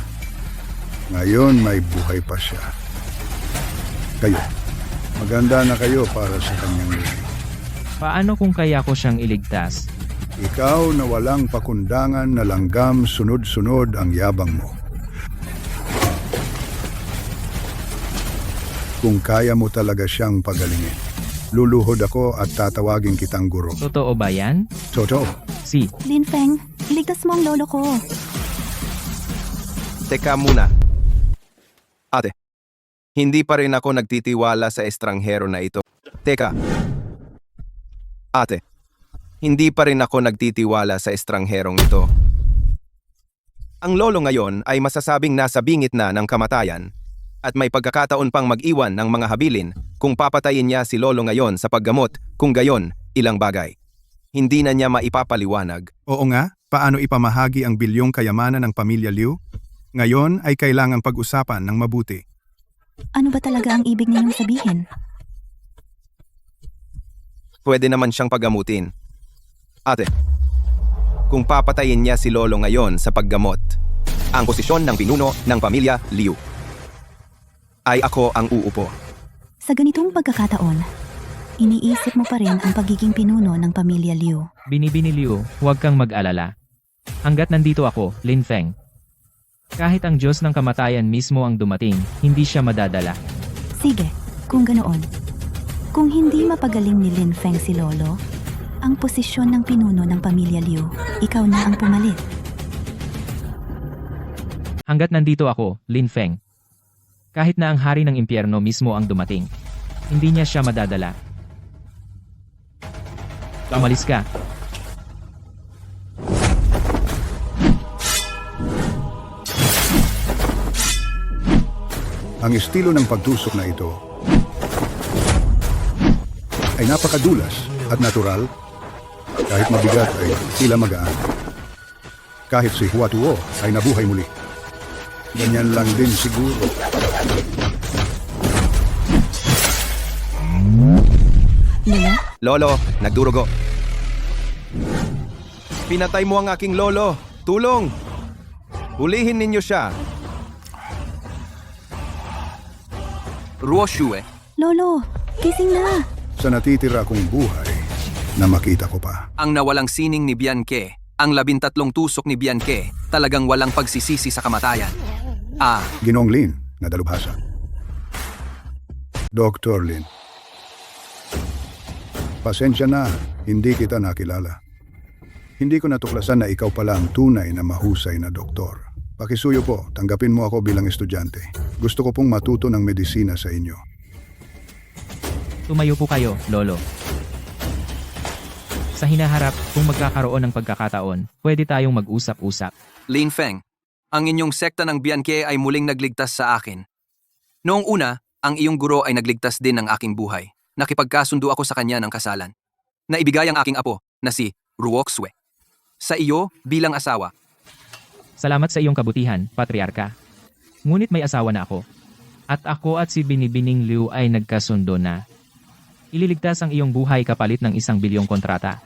Ngayon may buhay pa siya. Kayo, maganda na kayo para sa kanyang buhay. Paano kung kaya ko siyang iligtas? Ikaw na walang pakundangan na langgam sunod-sunod ang yabang mo. Kung kaya mo talaga siyang pagalingin, luluhod ako at tatawagin kitang guro. Totoo ba yan? Totoo. Si, Lin Feng, iligtas mo ang lolo ko. Teka muna. Ate, hindi pa rin ako nagtitiwala sa estranghero na ito. Teka. Ate, hindi pa rin ako nagtitiwala sa estrangherong ito. Ang lolo ngayon ay masasabing nasa bingit na ng kamatayan at may pagkakataon pang mag-iwan ng mga habilin kung papatayin niya si lolo ngayon sa paggamot, kung gayon, ilang bagay. Hindi na niya maipapaliwanag. Oo nga, paano ipamahagi ang bilyong kayamanan ng pamilya Liu? Ngayon ay kailangang pag-usapan ng mabuti. Ano ba talaga ang ibig ninyong sabihin? Pwede naman siyang pagamutin. Ate, kung papatayin niya si lolo ngayon sa paggamot, ang posisyon ng pinuno ng pamilya Liu ay ako ang uupo. Sa ganitong pagkakataon, iniisip mo pa rin ang pagiging pinuno ng pamilya Liu. Binibini Liu, huwag kang mag-alala. Hanggat nandito ako, Lin Feng. Kahit ang Diyos ng kamatayan mismo ang dumating, hindi siya madadala. Sige, kung ganoon. Kung hindi mapagaling ni Lin Feng si lolo, ang posisyon ng pinuno ng pamilya Liu, ikaw na ang pumalit. Hanggat nandito ako, Lin Feng. Kahit na ang hari ng impyerno mismo ang dumating, hindi niya siya madadala. Umalis ka. Ang estilo ng pagtusok na ito ay napakadulas at natural. Kahit mabigat ay tila magaan. Kahit si Hua Tuo ay nabuhay muli. Ganyan lang din siguro. Lolo? Lolo, nagdurugo. Pinatay mo ang aking lolo. Tulong! Hulihin ninyo siya. Ruoshue. Lolo, gising na! Sa natitira kong buhay na makita ko pa. Ang nawalang sining ni Bianke, ang 13 tusok ni Bianke, talagang walang pagsisisi sa kamatayan. Ginoong Lin, na dalubhasa. Dr. Lin. Pasensya na, hindi kita nakilala. Hindi ko natuklasan na ikaw pala ang tunay na mahusay na doktor. Pakisuyo po, tanggapin mo ako bilang estudyante. Gusto ko pong matuto ng medisina sa inyo. Tumayo po kayo, Lolo. Sa hinaharap, kung magkakaroon ng pagkakataon, pwede tayong mag-usap-usap. Lin Feng, ang inyong sekta ng Bianke ay muling nagligtas sa akin. Noong una, ang iyong guro ay nagligtas din ng aking buhay. Nakipagkasundo ako sa kanya ng kasalan. Naibigay ang aking apo, na si Ruoxue. Sa iyo, bilang asawa. Salamat sa iyong kabutihan, Patriarka. Ngunit may asawa na ako. At ako at si Binibining Liu ay nagkasundo na. Ililigtas ang iyong buhay kapalit ng 1 bilyong kontrata.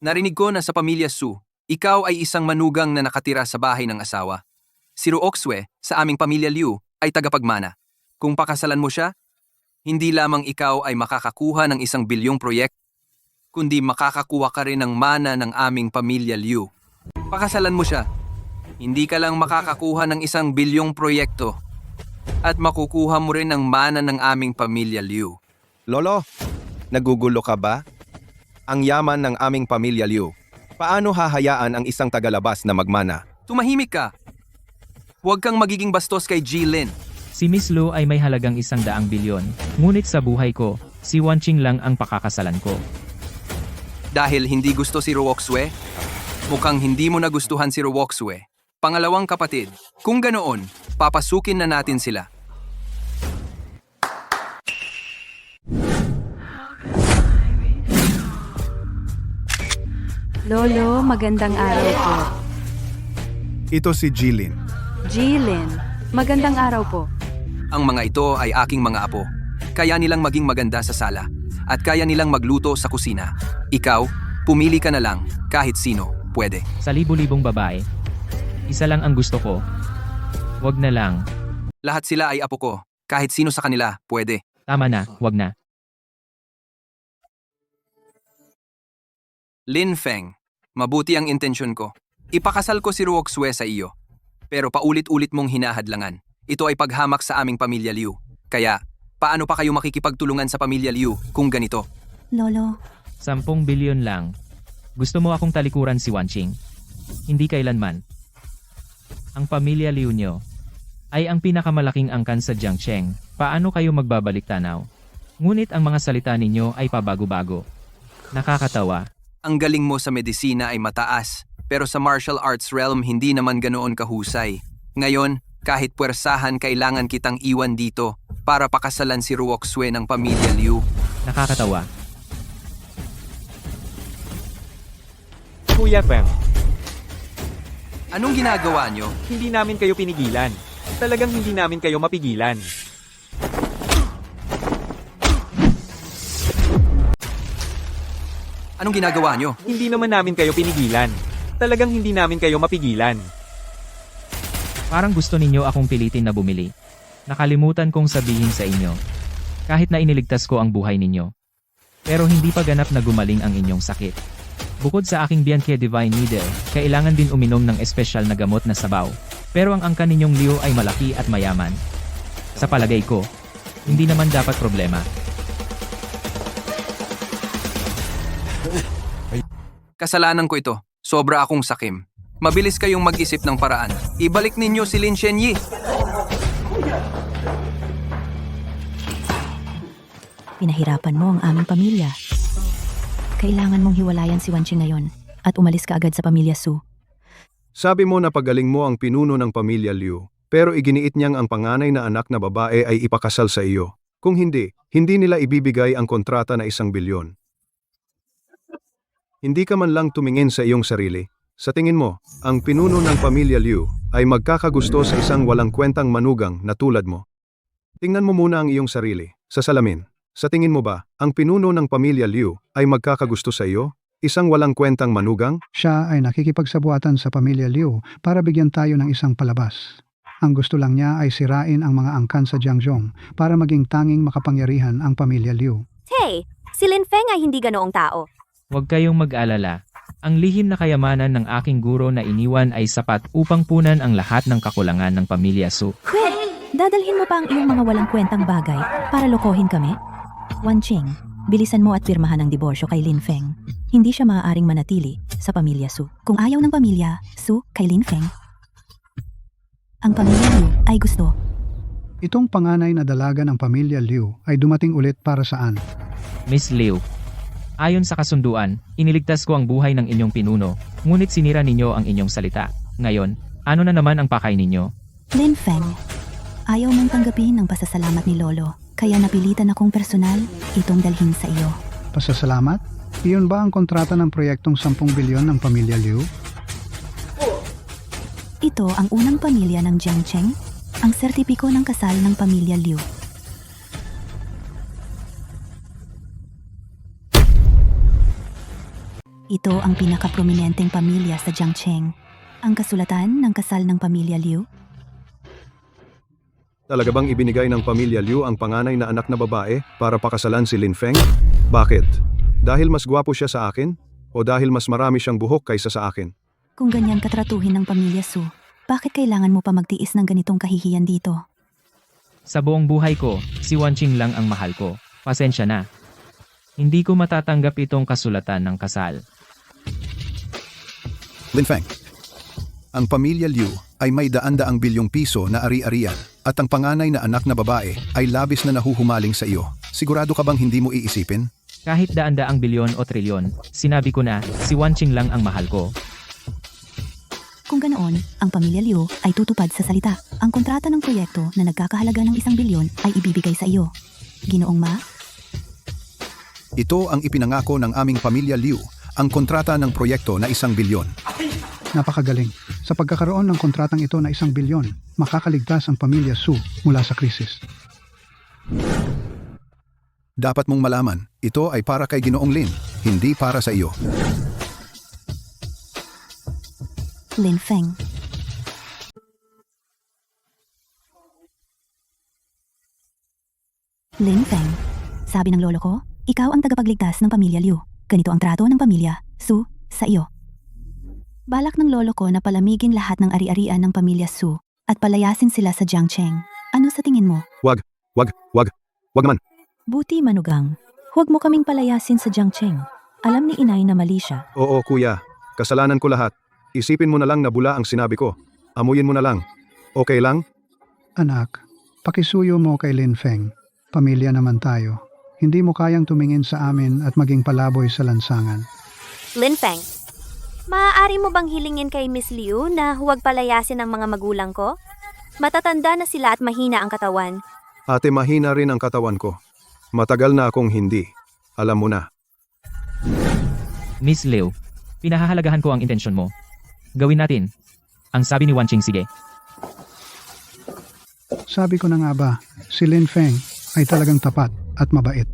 Narinig ko na sa pamilya Su, ikaw ay isang manugang na nakatira sa bahay ng asawa. Si Ruoxue, sa aming pamilya Liu, ay tagapagmana. Kung pakasalan mo siya, hindi lamang ikaw ay makakakuha ng 1 bilyong proyekto, kundi makakakuha ka rin ng mana ng aming pamilya Liu. Pakasalan mo siya, hindi ka lang makakakuha ng 1 bilyong proyekto, at makukuha mo rin ng mana ng aming pamilya Liu. Lolo, nagugulo ka ba? Ang yaman ng aming pamilya Liu. Paano hahayaan ang isang tagalabas na magmana? Tumahimik ka! Huwag kang magiging bastos kay Jilin. Si Miss Liu ay may halagang 100 bilyon, ngunit sa buhay ko, si Wanqing lang ang pakakasalan ko. Dahil hindi gusto si Ruoxue? Mukhang hindi mo nagustuhan si Ruoxue. Pangalawang kapatid, kung ganoon, papasukin na natin sila. Lolo, magandang araw po. Ito si Jilin. Jilin, magandang araw po. Ang mga ito ay aking mga apo. Kaya nilang maging maganda sa sala. At kaya nilang magluto sa kusina. Ikaw, pumili ka na lang, kahit sino, pwede. Sa libu-libong babae, isa lang ang gusto ko. Wag na lang. Lahat sila ay apo ko. Kahit sino sa kanila, pwede. Tama na, wag na. Lin Feng, mabuti ang intensyon ko. Ipakasal ko si Ruoxue sa iyo. Pero paulit-ulit mong hinahadlangan. Ito ay paghamak sa aming pamilya Liu. Kaya, paano pa kayo makikipagtulungan sa pamilya Liu kung ganito? Lolo, 10 bilyon lang. Gusto mo akong talikuran si Wanqing? Hindi kailanman. Ang pamilya Liu nyo ay ang pinakamalaking angkan sa Jiangcheng. Paano kayo magbabalik tanaw? Ngunit ang mga salita ninyo ay pabago-bago. Nakakatawa. Ang galing mo sa medisina ay mataas, pero sa martial arts realm hindi naman ganoon kahusay. Ngayon, kahit puwersahan kailangan kitang iwan dito para pakasalan si Ruoxue ng pamilya Liu. Nakakatawa. Kuya Feng, Anong ginagawa nyo? hindi namin kayo pinigilan. Talagang hindi namin kayo mapigilan. Anong ginagawa nyo? Hindi naman namin kayo pinigilan. Talagang hindi namin kayo mapigilan. Parang gusto ninyo akong pilitin na bumili. Nakalimutan kong sabihin sa inyo. Kahit na iniligtas ko ang buhay ninyo. Pero hindi pa ganap na gumaling ang inyong sakit. Bukod sa aking Bianke Divine Needle, kailangan din uminom ng espesyal na gamot na sabaw. Pero ang angkan ninyong Liu ay malaki at mayaman. Sa palagay ko, hindi naman dapat problema. Kasalanan ko ito. Sobra akong sakim. Mabilis kayong mag-isip ng paraan. Ibalik ninyo si Lin Shenyi. pinahirapan mo ang aming pamilya. Kailangan mong hiwalayan si Wanqing ngayon at umalis ka agad sa pamilya Su. Sabi mo na pagaling mo ang pinuno ng pamilya Liu, pero iginiit niyang ang panganay na anak na babae ay ipakasal sa iyo. Kung hindi, hindi nila ibibigay ang kontrata na 1 bilyon. Hindi ka man lang tumingin sa iyong sarili. Sa tingin mo, ang pinuno ng pamilya Liu ay magkakagusto sa isang walang kwentang manugang na tulad mo. Tingnan mo muna ang iyong sarili, sa salamin. Sa tingin mo ba, ang pinuno ng pamilya Liu ay magkakagusto sa iyo? Isang walang kwentang manugang? Siya ay nakikipagsabuatan sa pamilya Liu para bigyan tayo ng isang palabas. Ang gusto lang niya ay sirain ang mga angkan sa Jiangzhong para maging tanging makapangyarihan ang pamilya Liu. Hey, si Lin Feng ay hindi ganoong tao. Huwag kayong mag-alala. Ang lihim na kayamanan ng aking guro na iniwan ay sapat upang punan ang lahat ng kakulangan ng pamilya Su. Dadalhin mo pa ang iyong mga walang kwentang bagay para lokohin kami? Wanqing, bilisan mo at pirmahan ang diborsyo kay Lin Feng. Hindi siya maaaring manatili sa pamilya Su. Kung ayaw ng pamilya Su kay Lin Feng, ang pamilya Liu ay gusto. Itong panganay na dalaga ng pamilya Liu ay dumating ulit para saan? Miss Liu, Ayon sa kasunduan, iniligtas ko ang buhay ng inyong pinuno, ngunit sinira ninyo ang inyong salita. Ngayon, ano na naman ang pakay ninyo? Lin Feng, ayaw mong tanggapin ang pasasalamat ni Lolo, kaya napilitan akong personal itong dalhin sa iyo. Pasasalamat? Iyon ba ang kontrata ng proyektong 10 bilyon ng pamilya Liu? Ito ang unang pamilya ng Jiang Cheng, ang sertipiko ng kasal ng pamilya Liu. Ito ang pinakaprominenteng pamilya sa Jiangcheng. Ang kasulatan ng kasal ng pamilya Liu. Talaga bang ibinigay ng pamilya Liu ang panganay na anak na babae para pakasalan si Lin Feng? Bakit? Dahil mas gwapo siya sa akin? O dahil mas marami siyang buhok kaysa sa akin? Kung ganyan katratuhin ng pamilya Su, bakit kailangan mo pa magtiis ng ganitong kahihiyan dito? Sa buong buhay ko, si Wanqing lang ang mahal ko. Pasensya na. Hindi ko matatanggap itong kasulatan ng kasal. Lin Feng, ang pamilya Liu ay may daan-daang bilyong piso na ari-arian at ang panganay na anak na babae ay labis na nahuhumaling sa iyo. Sigurado ka bang hindi mo iisipin? Kahit daan-daang bilyon o trilyon, sinabi ko na, si Wanqing lang ang mahal ko. Kung ganoon, ang pamilya Liu ay tutupad sa salita. Ang kontrata ng proyekto na nagkakahalaga ng 1 bilyon ay ibibigay sa iyo. Ginoong Ma? Ito ang ipinangako ng aming pamilya Liu, ang kontrata ng proyekto na 1 bilyon. Napakagaling. Sa pagkakaroon ng kontratang ito na 1 bilyon, makakaligtas ang pamilya Su mula sa krisis. Dapat mong malaman, ito ay para kay Ginoong Lin, hindi para sa iyo. Lin Feng. Lin Feng, sabi ng lolo ko, ikaw ang tagapagligtas ng pamilya Liu. Ganito ang trato ng pamilya Su sa iyo. Balak ng lolo ko na palamigin lahat ng ari-arian ng pamilya Su at palayasin sila sa Jiangcheng. Ano sa tingin mo? Wag man. Buti manugang. Huwag mo kaming palayasin sa Jiangcheng. Alam ni inay na mali siya. Oo kuya, kasalanan ko lahat. Isipin mo na lang na bula ang sinabi ko. Amuyin mo na lang. Okay lang? Anak, pakisuyo mo kay Lin Feng. Pamilya naman tayo. Hindi mo kayang tumingin sa amin at maging palaboy sa lansangan. Lin Feng, maaari mo bang hilingin kay Miss Liu na huwag palayasin ang mga magulang ko? Matatanda na sila at mahina ang katawan. Ate, mahina rin ang katawan ko. Matagal na akong hindi. Alam mo na. Miss Liu, pinahahalagahan ko ang intensyon mo. Gawin natin. Ang sabi ni Wanqing, sige. Sabi ko na nga ba, si Lin Feng ay talagang tapat at mabait.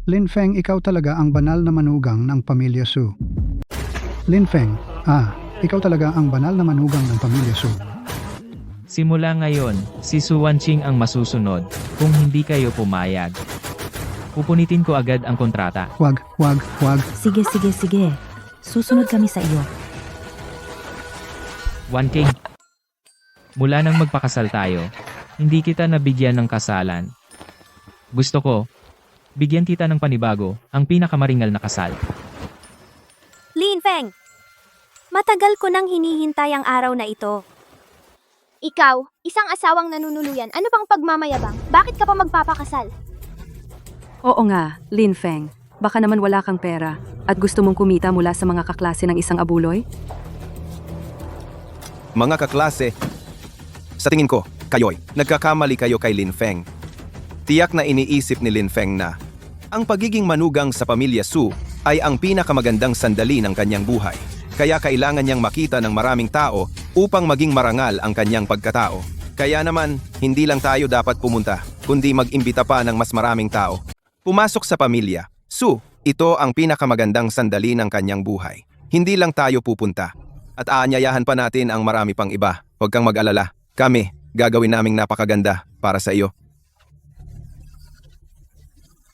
Lin Feng, ikaw talaga ang banal na manugang ng pamilya Su. Lin Feng, ikaw talaga ang banal na manugang ng pamilya Su. Simula ngayon, si Su Wanqing ang masusunod, kung hindi kayo pumayag. Pupunitin ko agad ang kontrata. Wag. Sige. Susunod kami sa iyo. Wanqing, mula nang magpakasal tayo, hindi kita nabigyan ng kasalan. Gusto ko, bigyan kita ng panibago, ang pinakamaringal na kasal. Lin Feng, matagal ko nang hinihintay ang araw na ito. Ikaw, isang asawang nanunuluyan, ano pang pagmamayabang? Bakit ka pa magpapakasal? Oo nga, Lin Feng. Baka naman wala kang pera at gusto mong kumita mula sa mga kaklase ng isang abuloy? Mga kaklase, sa tingin ko, kayo'y nagkakamali kayo kay Lin Feng. Tiyak na iniisip ni Lin Feng na ang pagiging manugang sa pamilya Su ay ang pinakamagandang sandali ng kanyang buhay. Kaya kailangan niyang makita ng maraming tao upang maging marangal ang kanyang pagkatao. Kaya naman, hindi lang tayo dapat pumunta, kundi mag-imbita pa ng mas maraming tao. Pumasok sa pamilya Su, ito ang pinakamagandang sandali ng kanyang buhay. Hindi lang tayo pupunta. At aanyayahan pa natin ang marami pang iba. Huwag kang mag-alala. Kami, gagawin naming napakaganda para sa iyo.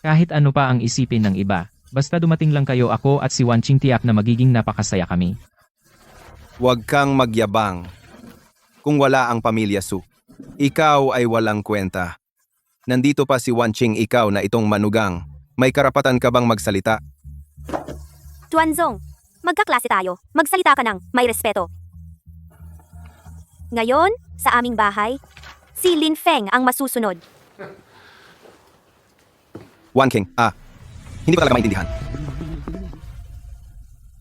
Kahit ano pa ang isipin ng iba, basta dumating lang kayo, ako at si Wanqing, tiyak na magiging napakasaya kami. Huwag kang magyabang. Kung wala ang pamilya Su, ikaw ay walang kwenta. Nandito pa si Wanqing, ikaw na itong manugang. May karapatan ka bang magsalita? Tuanzong, magkaklase tayo. Magsalita ka ng may respeto. Ngayon, sa aming bahay, si Lin Feng ang masusunod. Wanqing, hindi ko talaga maintindihan.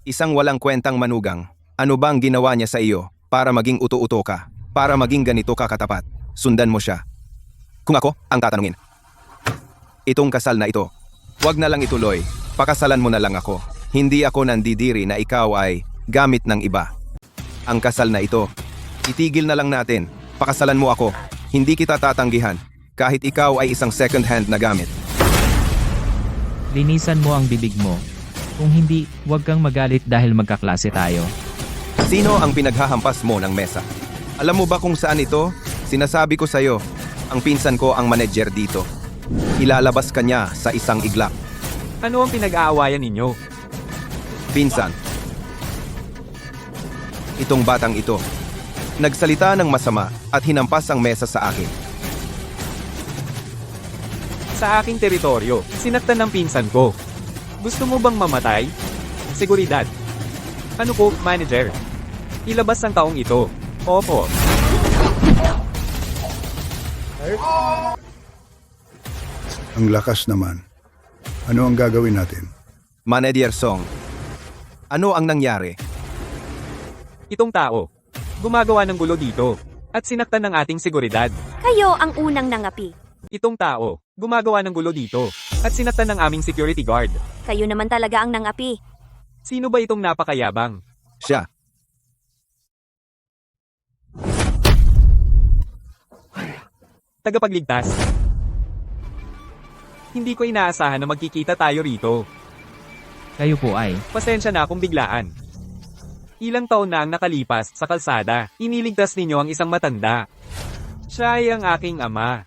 Isang walang kwentang manugang. Ano bang ginawa niya sa iyo para maging uto-uto ka? Para maging ganito ka katapat? Sundan mo siya. Kung ako ang tatanungin. Itong kasal na ito, wag na lang ituloy. Pakasalan mo na lang ako. Hindi ako nandidiri na ikaw ay gamit ng iba. Ang kasal na ito, itigil na lang natin. Pakasalan mo ako. Hindi kita tatanggihan. Kahit ikaw ay isang second hand na gamit. Linisan mo ang bibig mo. Kung hindi, huwag kang magalit dahil magkaklase tayo. Sino ang pinaghahampas mo ng mesa? Alam mo ba kung saan ito? Sinasabi ko sa'yo, ang pinsan ko ang manager dito. Ilalabas ka niya sa isang iglap. Ano ang pinag-aawayan ninyo? Pinsan. Itong batang ito, nagsalita ng masama at hinampas ang mesa sa akin. Sa aking teritoryo, sinaktan ng pinsan ko. Gusto mo bang mamatay? Seguridad. Ano po, manager? Ilabas ang taong ito. Opo. Ang lakas naman. Ano ang gagawin natin? Manager Song, ano ang nangyari? Itong tao, gumagawa ng gulo dito, at sinaktan ng ating seguridad. Kayo ang unang nangapi. Itong tao, gumagawa ng gulo dito, at sinaktan ng aming security guard. Kayo naman talaga ang nangapi. Sino ba itong napakayabang? Siya. Tagapagligtas. Hindi ko inaasahan na magkikita tayo rito. Kayo po ay, Pasensya na kung biglaan. Ilang taon na ang nakalipas sa kalsada, iniligtas ninyo ang isang matanda. Siya ay ang aking ama.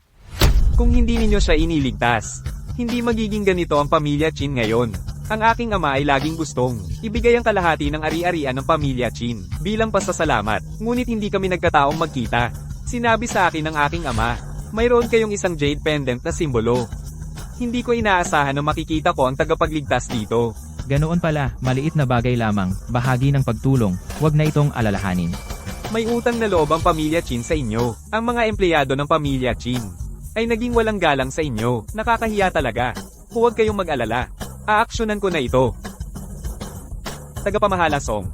Kung hindi ninyo siya iniligtas, hindi magiging ganito ang pamilya Chin ngayon. Ang aking ama ay laging gustong ibigay ang kalahati ng ari-arian ng pamilya Chin bilang pasasalamat, ngunit hindi kami nagkataong magkita. Sinabi sa akin ng aking ama, mayroon kayong isang jade pendant na simbolo. Hindi ko inaasahan na makikita ko ang tagapagligtas dito. ganoon pala, maliit na bagay lamang, bahagi ng pagtulong, huwag na itong alalahanin. May utang na loob ang pamilya Chin sa inyo. Ang mga empleyado ng pamilya Chin ay naging walang galang sa inyo. Nakakahiya talaga. Huwag kayong mag-alala. Aaksyonan ko na ito. Tagapamahala Song.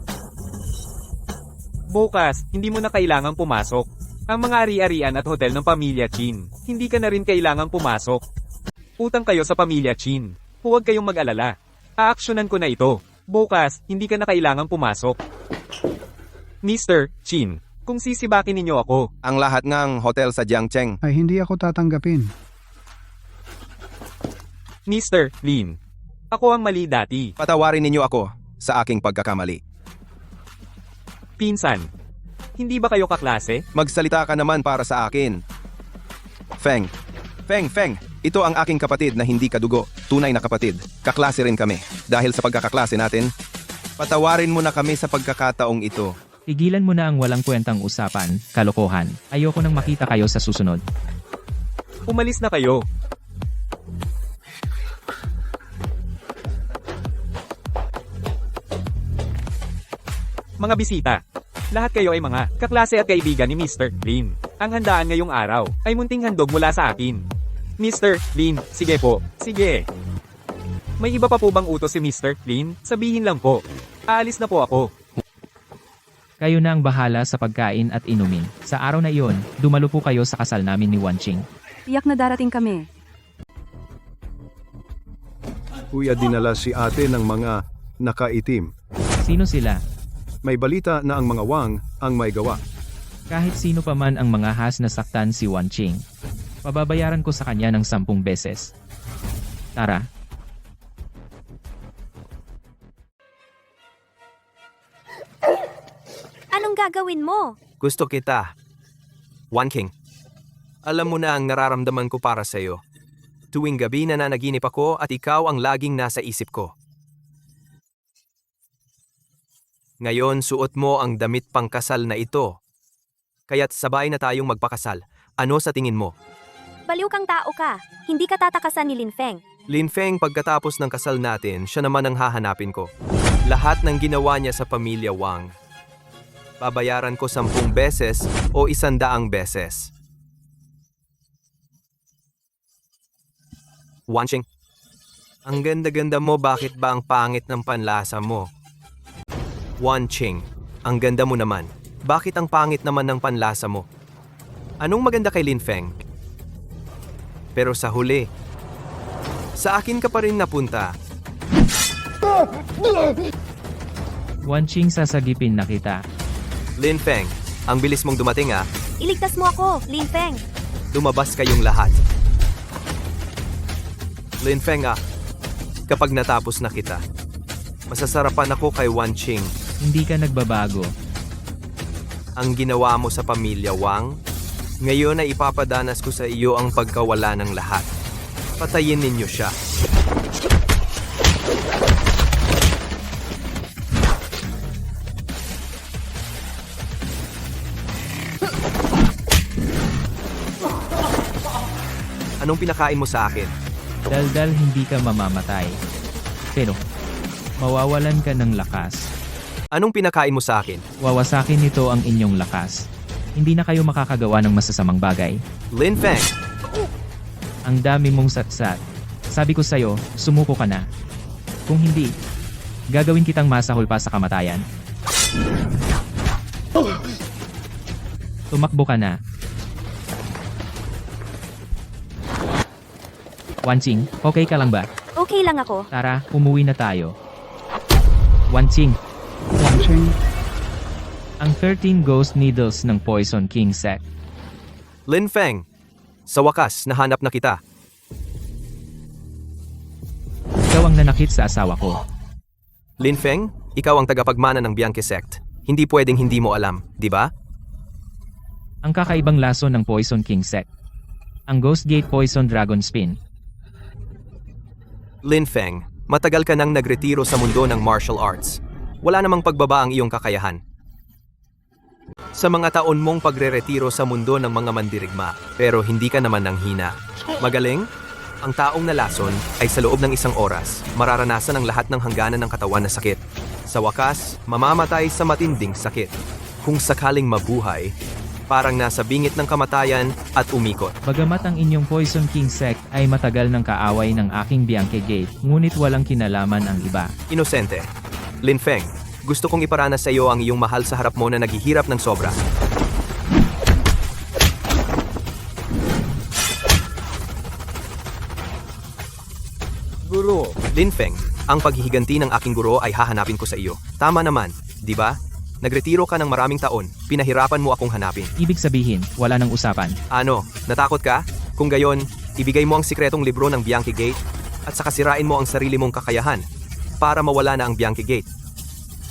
Bukas, hindi mo na kailangang pumasok. Ang mga ari-arian at hotel ng pamilya Chin, hindi ka na rin kailangang pumasok. Utang kayo sa pamilya Chin. Huwag kayong mag-alala. Aaksyonan ko na ito. Bukas, hindi ka na kailangang pumasok. Mr. Chin, kung sisibakin ninyo ako, Ang lahat ng hotel sa Jiangcheng. Ay hindi ako tatanggapin. Mr. Lin, ako ang mali dati. Patawarin ninyo ako sa aking pagkakamali. Pinsan, hindi ba kayo kaklase? Magsalita ka naman para sa akin. Feng. Feng. Ito ang aking kapatid na hindi kadugo. Tunay na kapatid. Kaklase rin kami. Dahil sa pagkakaklase natin, patawarin mo na kami sa pagkakataong ito. Tigilan mo na ang walang kwentang usapan, kalokohan. Ayoko nang makita kayo sa susunod. Umalis na kayo. Mga bisita, lahat kayo ay mga kaklase at kaibigan ni Mr. Lin. Ang handaan ngayong araw ay munting handog mula sa akin. Mr. Lin, sige po, sige. May iba pa po bang utos si Mr. Lin? Sabihin lang po. Aalis na po ako. Kayo na ang bahala sa pagkain at inumin. Sa araw na iyon, dumalo po kayo sa kasal namin ni Wanqing. Tiyak na darating kami. Kuya dinala si ate ng mga nakaitim. Sino sila? May balita na ang mga Wang ang may gawa. Kahit sino pa man ang mga has na saktan si Wanqing. Pababayaran ko sa kanya ng 10 beses. Tara. Anong gagawin mo? Gusto kita. Wanqing. Alam mo na ang nararamdaman ko para sa'yo. Tuwing gabi nananaginip ako at ikaw ang laging nasa isip ko. Ngayon suot mo ang damit pangkasal na ito. Kaya't sabay na tayong magpakasal. Ano sa tingin mo? Baliw kang tao ka. Hindi ka tatakasan ni Lin Feng. Lin Feng, pagkatapos ng kasal natin, siya naman ang hahanapin ko. Lahat ng ginawa niya sa pamilya Wang. Babayaran ko 10 beses o 100 beses. Wanqing, ang ganda-ganda mo, bakit ba ang pangit ng panlasa mo? Wan Qing, ang ganda mo naman. Bakit ang pangit naman ng panlasa mo? Anong maganda kay Lin Feng? Pero sa huli, sa akin ka pa rin napunta. Wan Qing, sasagipin na kita. Lin Feng, ang bilis mong dumating ah. Iligtas mo ako, Lin Feng. Lumabas kayong lahat. Lin Feng ah, kapag natapos na kita, masasarapan ako kay Wan Qing. Hindi ka nagbabago. Ang ginawa mo sa pamilya Wang, ngayon ay ipapadanas ko sa iyo ang pagkawala ng lahat. Patayin ninyo siya. Anong pinakain mo sa akin? Daldal, hindi ka mamamatay. Pero, mawawalan ka ng lakas. Anong pinakain mo sa akin? Wawasakin nito ang inyong lakas. Hindi na kayo makakagawa ng masasamang bagay. Lin Feng, Ang dami mong satsat. Sabi ko sa'yo, sumuko ka na. Kung hindi, gagawin kitang masahol pa sa kamatayan. Tumakbo ka na. Wan Qing, okay ka lang ba? Okay lang ako. Tara, umuwi na tayo. Wan Qing, Wan Qing, ang 13 ghost needles ng Poison King Sect. Lin Feng, sa wakas, nahanap na kita. Ikaw ang nanakit sa asawa ko. Lin Feng, ikaw ang tagapagmana ng Bianchi Sect. Hindi pwedeng hindi mo alam, di ba? Ang kakaibang lason ng Poison King Sect. Ang Ghost Gate Poison Dragon Spin. Lin Feng, matagal ka nang nagretiro sa mundo ng martial arts. Wala namang pagbaba ang iyong kakayahan. Sa mga taon mong pagre-retiro sa mundo ng mga mandirigma, pero hindi ka naman nanghina. Magaling? Ang taong nalason ay sa loob ng isang oras, mararanasan ang lahat ng hangganan ng katawan na sakit. Sa wakas, mamamatay sa matinding sakit. Kung sakaling mabuhay, parang nasa bingit ng kamatayan at umikot. Bagamat ang inyong Poison King Sect ay matagal ng kaaway ng aking Bianchi Gate, ngunit walang kinalaman ang iba. Inosente. Lin Feng, gusto kong iparanas sa iyo ang iyong mahal sa harap mo na naghihirap ng sobra. Guro, Lin Feng, ang paghihiganti ng aking guro ay hahanapin ko sa iyo. Tama naman, di ba? Nagretiro ka ng maraming taon, pinahirapan mo akong hanapin. Ibig sabihin, wala nang usapan. Ano, natakot ka? Kung gayon, ibigay mo ang sikretong libro ng Bianchi Gate at saka sirain mo ang sarili mong kakayahan para mawala na ang Bianchi Gate.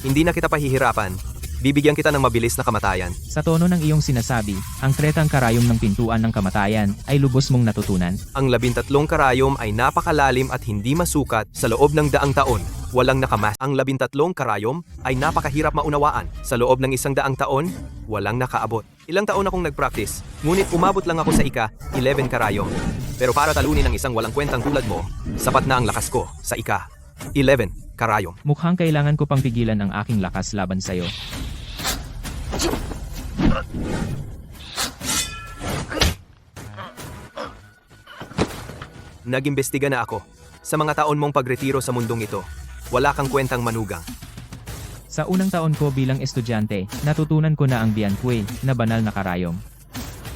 Hindi na kita pahihirapan, bibigyan kita ng mabilis na kamatayan. Sa tono ng iyong sinasabi, ang tretang karayom ng pintuan ng kamatayan ay lubos mong natutunan. Ang 13 karayom ay napakalalim at hindi masukat sa loob ng 100 taon. Walang nakamas. Ang 13 karayom ay napakahirap maunawaan. Sa loob ng 100 taon, walang nakaabot. Ilang taon akong nagpractice, ngunit umabot lang ako sa ika-11 karayom. Pero para talunin ang isang walang kwentang tulad mo, sapat na ang lakas ko sa ika-11 karayom. Mukhang kailangan ko pang pigilan ang aking lakas laban sa'yo. Nag-imbestiga na ako. Sa mga taon mong pagretiro sa mundong ito, wala kang kwentang manugang. Sa unang taon ko bilang estudyante, natutunan ko na ang Bianqui na banal na karayom.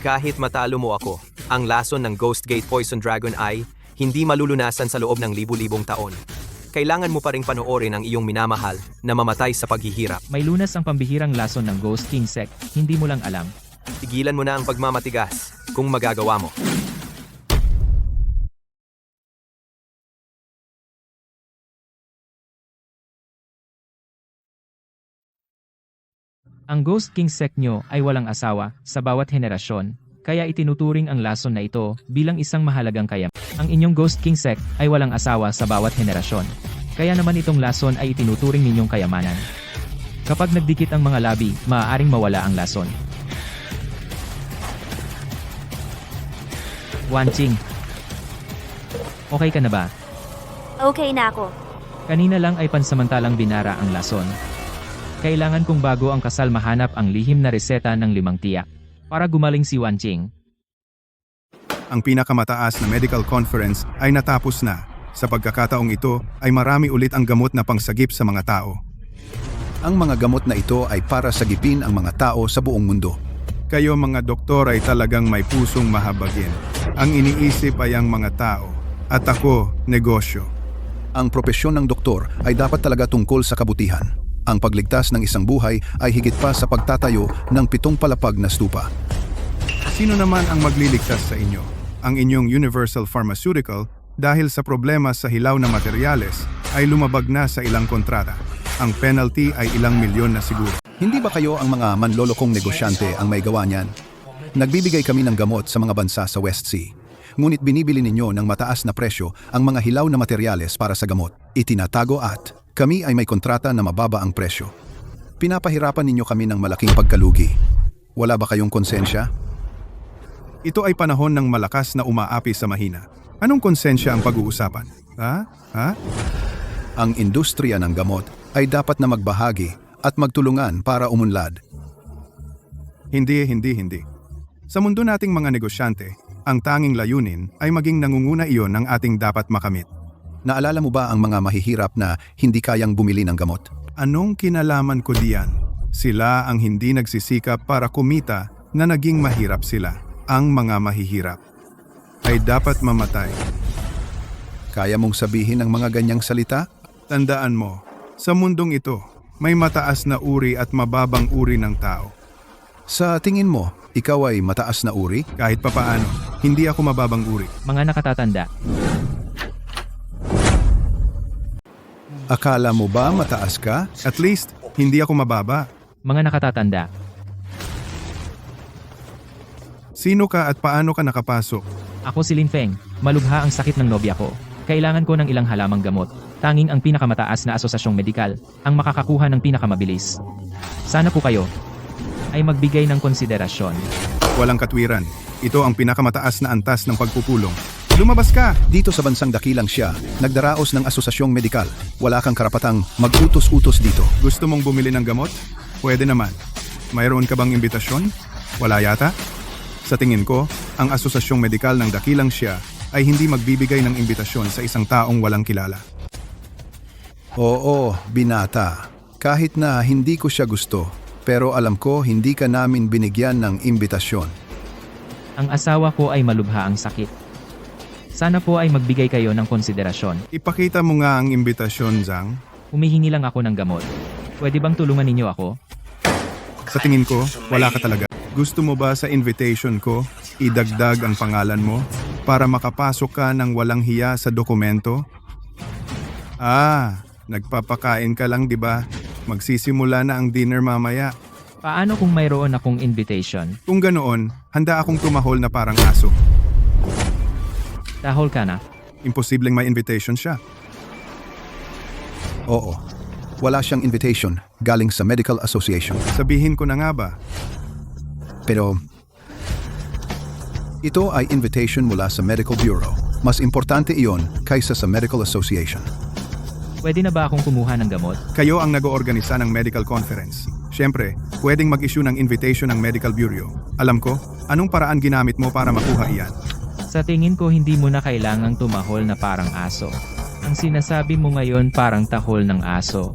Kahit matalo mo ako, ang lason ng Ghost Gate Poison Dragon ay hindi malulunasan sa loob ng libu-libong taon. Kailangan mo pa ring panoorin ang iyong minamahal na mamatay sa paghihirap. May lunas ang pambihirang lason ng Ghost King Sect, hindi mo lang alam. Tigilan mo na ang pagmamatigas kung magagawa mo. Ang Ghost King Sect nyo ay walang asawa sa bawat henerasyon, kaya itinuturing ang lason na ito bilang isang mahalagang kayamanan. Ang inyong Ghost King Sect ay walang asawa sa bawat henerasyon, kaya naman itong lason ay itinuturing ninyong kayamanan. Kapag nagdikit ang mga labi, maaaring mawala ang lason. Wan Qing, okay ka na ba? Okay na ako. Kanina lang ay pansamantalang binara ang lason. Kailangan kong bago ang kasal mahanap ang lihim na reseta ng 5 tiyak para gumaling si Wan Qing. Ang pinakamataas na medical conference ay natapos na. Sa pagkakataong ito ay marami ulit ang gamot na pangsagip sa mga tao. Ang mga gamot na ito ay para sagipin ang mga tao sa buong mundo. Kayo mga doktor ay talagang may pusong mahabagin. Ang iniisip ay ang mga tao. At ako, negosyo. Ang propesyon ng doktor ay dapat talaga tungkol sa kabutihan. Ang pagligtas ng isang buhay ay higit pa sa pagtatayo ng 7 palapag na stupa. Sino naman ang magliligtas sa inyo? Ang inyong Universal Pharmaceutical dahil sa problema sa hilaw na materyales ay lumabag na sa ilang kontrata. Ang penalty ay ilang milyon na siguro. Hindi ba kayo ang mga manlolokong negosyante ang may gawa niyan? Nagbibigay kami ng gamot sa mga bansa sa West Sea. Ngunit binibili ninyo ng mataas na presyo ang mga hilaw na materyales para sa gamot. Itinatago at kami ay may kontrata na mababa ang presyo. Pinapahirapan ninyo kami ng malaking pagkalugi. Wala ba kayong konsensya? Ito ay panahon ng malakas na umaapi sa mahina. Anong konsensya ang pag-uusapan? Ang industriya ng gamot ay dapat na magbahagi at magtulungan para umunlad. Hindi. Sa mundo nating mga negosyante, ang tanging layunin ay maging nangunguna iyon ng ating dapat makamit. Naalala mo ba ang mga mahihirap na hindi kayang bumili ng gamot? Anong kinalaman ko diyan? Sila ang hindi nagsisikap para kumita na naging mahirap sila. Ang mga mahihirap ay dapat mamatay. Kaya mong sabihin ang mga ganyang salita? Tandaan mo, sa mundong ito, may mataas na uri at mababang uri ng tao. Sa tingin mo, ikaw ay mataas na uri? Kahit papaano, hindi ako mababang uri. Mga nakatatanda. Akala mo ba mataas ka? At least, hindi ako mababa. Mga nakatatanda. Sino ka at paano ka nakapasok? Ako si Lin Feng. Malubha ang sakit ng nobya ko. Kailangan ko ng ilang halamang gamot. Tanging ang pinakamataas na asosasyong medikal ang makakakuha ng pinakamabilis. Sana po kayo ay magbigay ng konsiderasyon. Walang katwiran. Ito ang pinakamataas na antas ng pagpupulong. Lumabas ka! Dito sa bansang dakilang siya, nagdaraos ng asosasyong medikal. Wala kang karapatang mag-utos-utos dito. Gusto mong bumili ng gamot? Pwede naman. Mayroon ka bang imbitasyon? Wala yata? Sa tingin ko, ang asosasyong medikal ng dakilang siya ay hindi magbibigay ng imbitasyon sa isang taong walang kilala. Oo, binata. Kahit na hindi ko siya gusto, pero alam ko hindi ka namin binigyan ng imbitasyon. Ang asawa ko ay malubha ang sakit. Sana po ay magbigay kayo ng konsiderasyon. Ipakita mo nga ang imbitasyon, Zhang. Humihingi lang ako ng gamot. Pwede bang tulungan ninyo ako? Sa tingin ko, wala ka talaga. Gusto mo ba sa invitation ko, idagdag ang pangalan mo para makapasok ka ng walang hiya sa dokumento? Nagpapakain ka lang, di ba? Magsisimula na ang dinner mamaya. Paano kung mayroon akong invitation? Kung ganoon, handa akong tumahol na parang aso. Tahol ka na? Imposibleng may invitation siya. Oo. Wala siyang invitation galing sa Medical Association. Sabihin ko na nga ba? Pero ito ay invitation mula sa Medical Bureau. Mas importante iyon kaysa sa Medical Association. Pwede na ba akong kumuha ng gamot? Kayo ang nag-oorganisa ng medical conference. Siyempre, pwedeng mag-issue ng invitation ng Medical Bureau. Alam ko, anong paraan ginamit mo para makuha iyan? Sa tingin ko hindi mo na kailangang tumahol na parang aso. Ang sinasabi mo ngayon parang tahol ng aso.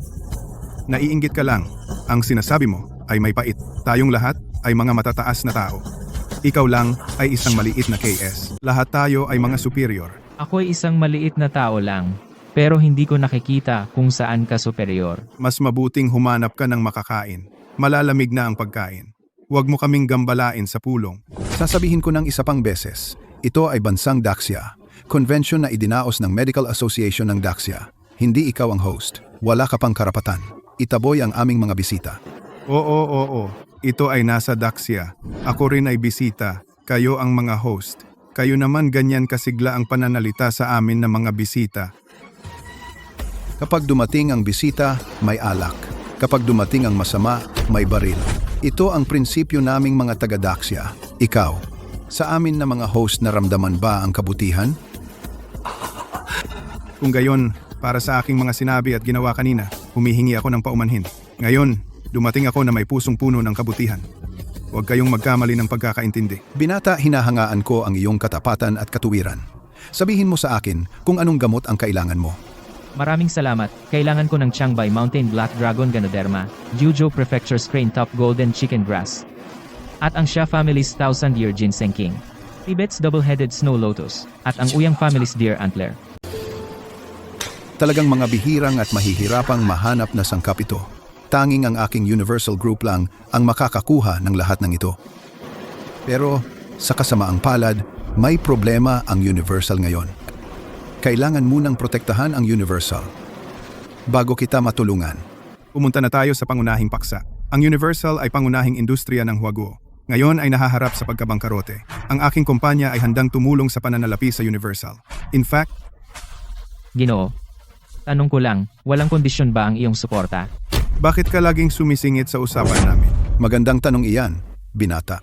Naiinggit ka lang. Ang sinasabi mo ay may pait. Tayong lahat ay mga matataas na tao. Ikaw lang ay isang maliit na KS. Lahat tayo ay mga superior. Ako ay isang maliit na tao lang. Pero hindi ko nakikita kung saan ka superior. Mas mabuting humanap ka ng makakain. Malalamig na ang pagkain. Huwag mo kaming gambalain sa pulong. Sasabihin ko ng isa pang beses, ito ay bansang Daxia. Convention na idinaos ng Medical Association ng Daxia. Hindi ikaw ang host. Wala ka pang karapatan. Itaboy ang aming mga bisita. Oo. Ito ay nasa Daxia. Ako rin ay bisita. Kayo ang mga host. Kayo naman ganyan kasigla ang pananalita sa amin ng mga bisita. Kapag dumating ang bisita, may alak. Kapag dumating ang masama, may baril. Ito ang prinsipyo naming mga taga-Daxia. Ikaw, sa amin na mga host naramdaman ba ang kabutihan? Kung gayon, para sa aking mga sinabi at ginawa kanina, humihingi ako ng paumanhin. Ngayon, dumating ako na may pusong puno ng kabutihan. Huwag kayong magkamali ng pagkakaintindi. Binata, hinahangaan ko ang iyong katapatan at katuwiran. Sabihin mo sa akin kung anong gamot ang kailangan mo. Maraming salamat. Kailangan ko ng Chiangbai Mountain Black Dragon Ganoderma, Juzhou Prefecture's Crane Top Golden Chicken Grass, at ang Xia Family's 1000-Year Ginseng King, Tibet's Double-Headed Snow Lotus, at ang Uyang Family's Deer Antler. Talagang mga bihirang at mahihirapang mahanap na sangkap ito. Tanging ang aking Universal Group lang ang makakakuha ng lahat ng ito. Pero sa kasamaang palad, may problema ang Universal ngayon. Kailangan munang protektahan ang Universal bago kita matulungan. Pumunta na tayo sa pangunahing paksa. Ang Universal ay pangunahing industriya ng Huaguo. Ngayon ay nahaharap sa pagkabangkarote. Ang aking kumpanya ay handang tumulong sa pananalapi sa Universal. In fact, Ginoo, tanong ko lang, walang kondisyon ba ang iyong suporta? bakit ka laging sumisingit sa usapan namin? Magandang tanong iyan, binata.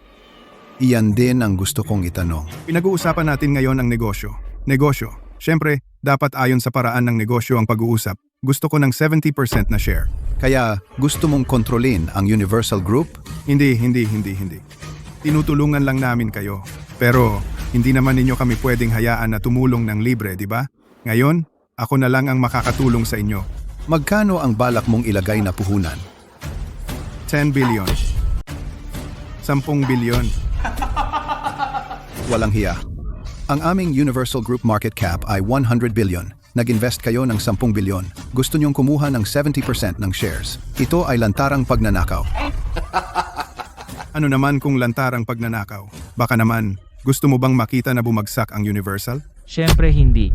Iyan din ang gusto kong itanong. Pinag-uusapan natin ngayon ang negosyo. Negosyo. Siyempre, dapat ayon sa paraan ng negosyo ang pag-uusap. Gusto ko ng 70% na share. Kaya gusto mong kontrolin ang Universal Group? Hindi. Tinutulungan lang namin kayo. Pero, hindi naman ninyo kami pwedeng hayaan na tumulong ng libre, di ba? Ngayon, ako na lang ang makakatulong sa inyo. Magkano ang balak mong ilagay na puhunan? 10 billion. 10 billion. Walang hiya. Ang aming Universal Group market cap ay 100 billion. Nag-invest kayo ng 10 bilyon. Gusto niyong kumuha ng 70% ng shares. Ito ay lantarang pagnanakaw. Ano naman kung lantarang pagnanakaw? Baka naman, gusto mo bang makita na bumagsak ang Universal? Siyempre hindi.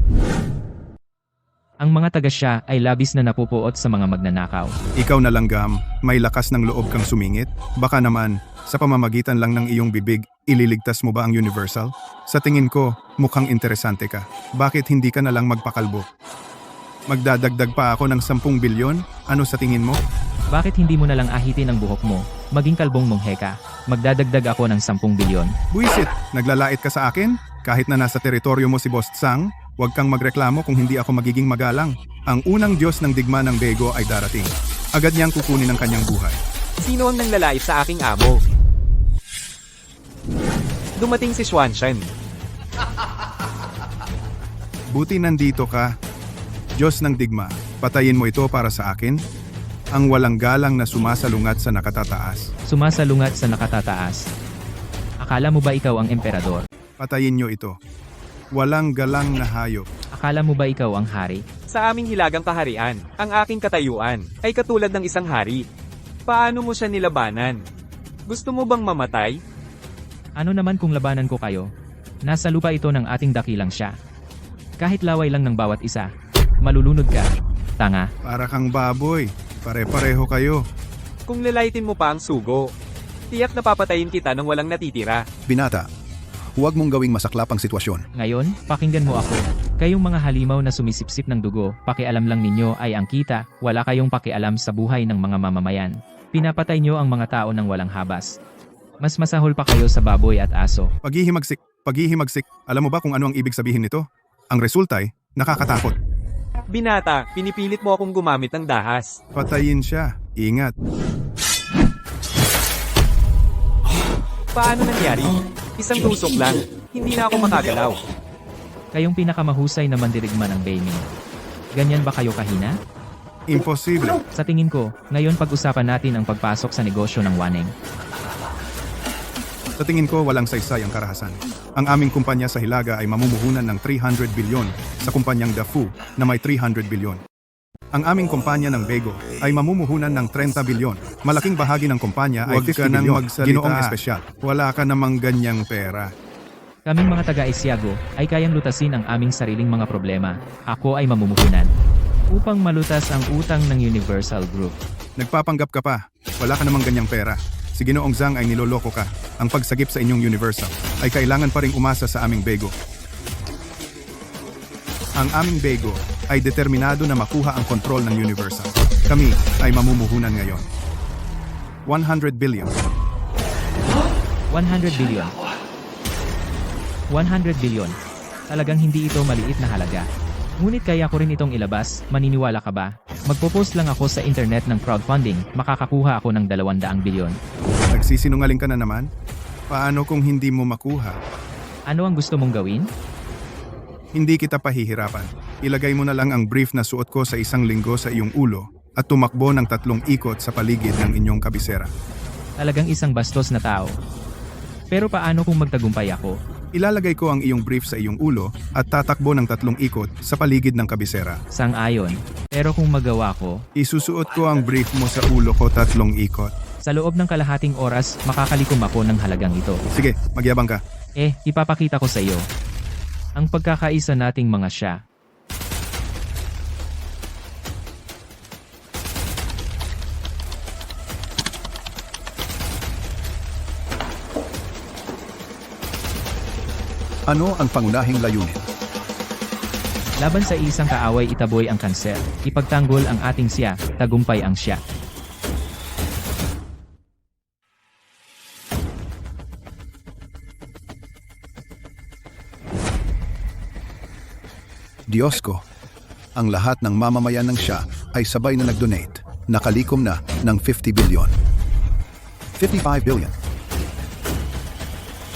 Ang mga taga-Xia ay labis na napupuot sa mga magnanakaw. Ikaw na langgam, may lakas ng loob kang sumingit? Baka naman, sa pamamagitan lang ng iyong bibig, ililigtas mo ba ang Universal? Sa tingin ko, mukhang interesante ka. Bakit hindi ka na lang magpakalbo? Magdadagdag pa ako ng 10 bilyon? Ano sa tingin mo? Bakit hindi mo na lang ahitin ang buhok mo? Maging kalbong monghe ka. Magdadagdag ako ng 10 bilyon. Buisit, naglalait ka sa akin? Kahit na nasa teritoryo mo si Boss Tsang, huwag kang magreklamo kung hindi ako magiging magalang. Ang unang Diyos ng digma ng Bego ay darating. Agad niyang kukunin ang kanyang buhay. Sino ang nanglalait sa aking amo? Dumating si Xuanshan. Buti nandito ka. Diyos ng digma, patayin mo ito para sa akin? Ang walang galang na sumasalungat sa nakatataas. Sumasalungat sa nakatataas. Akala mo ba ikaw ang emperador? Patayin niyo ito. Walang galang na hayop. Akala mo ba ikaw ang hari? Sa aming hilagang kaharian, ang aking katayuan ay katulad ng isang hari. Paano mo siya nilabanan? Gusto mo bang mamatay? Ano naman kung labanan ko kayo? Nasa lupa ito ng ating dakilang Xia. Kahit laway lang ng bawat isa, malulunod ka. Tanga. Para kang baboy. Pare-pareho kayo. Kung lalaitin mo pa ang sugo, tiyak na papatayin kita nang walang natitira. Binata, huwag mong gawing masaklapang sitwasyon. Ngayon, pakinggan mo ako. Kayong mga halimaw na sumisipsip ng dugo, pakialam lang ninyo ay ang kita, wala kayong pakialam sa buhay ng mga mamamayan. Pinapatay nyo ang mga tao ng walang habas. Mas masahol pa kayo sa baboy at aso. Paghihimagsik. Alam mo ba kung ano ang ibig sabihin nito? Ang resulta ay nakakatakot. Binata, pinipilit mo akong gumamit ng dahas. Patayin siya. Ingat. Paano nangyari? Isang tusok lang, hindi na ako makagalaw. Kayong pinakamahusay na mandirigma ng Beiming. Ganyan ba kayo kahina? Imposible. Sa tingin ko, ngayon pag-usapan natin ang pagpasok sa negosyo ng Waneng. Sa tingin ko, walang saysay ang karahasan. Ang aming kumpanya sa Hilaga ay mamumuhunan ng 300 bilyon sa kumpanyang Dafu na may 300 bilyon. Ang aming kumpanya ng Bego ay mamumuhunan ng 30 bilyon. Malaking bahagi ng kumpanya ay 50 bilyon. Ginoong espesyal. Wala ka namang ganyang pera. Kaming mga taga-Isiago ay kayang lutasin ang aming sariling mga problema. Ako ay mamumuhunan upang malutas ang utang ng Universal Group. Nagpapanggap ka pa. Wala ka namang ganyang pera. Si Ginoong Zhang ay niloloko ka. Ang pagsagip sa inyong Universal ay kailangan pa ring umasa sa aming Bego. Ang aming Bego ay determinado na makuha ang kontrol ng Universal. Kami ay mamumuhunan ngayon. 100 billion. 100 billion. 100 billion. Talagang hindi ito maliit na halaga. Ngunit kaya ko rin itong ilabas, maniniwala ka ba? Magpo-post lang ako sa internet ng crowdfunding, makakakuha ako ng 200 bilyon. Nagsisinungaling ka na naman? Paano kung hindi mo makuha? Ano ang gusto mong gawin? Hindi kita pahihirapan. Ilagay mo na lang ang brief na suot ko sa isang linggo sa iyong ulo at tumakbo ng 3 ikot sa paligid ng inyong kabisera. Talagang isang bastos na tao. Pero paano kung magtagumpay ako? Ilalagay ko ang iyong brief sa iyong ulo at tatakbo ng 3 ikot sa paligid ng kabisera. Sang-ayon. Pero kung magawa ko, Isusuot ko ang brief mo sa ulo ko 3 ikot. sa loob ng kalahating oras, makakalikom ako ng halagang ito. Sige, magyabang ka. Ipapakita ko sa iyo. Ang pagkakaisa nating mga siya. Ano ang pangunahing layunin? Laban sa isang kaaway itaboy ang kanser. Ipagtanggol ang ating siya, tagumpay ang siya. Diyos ko, ang lahat ng mamamayan ng siya ay sabay na nag-donate, nakalikom na ng 50 billion. 55 billion.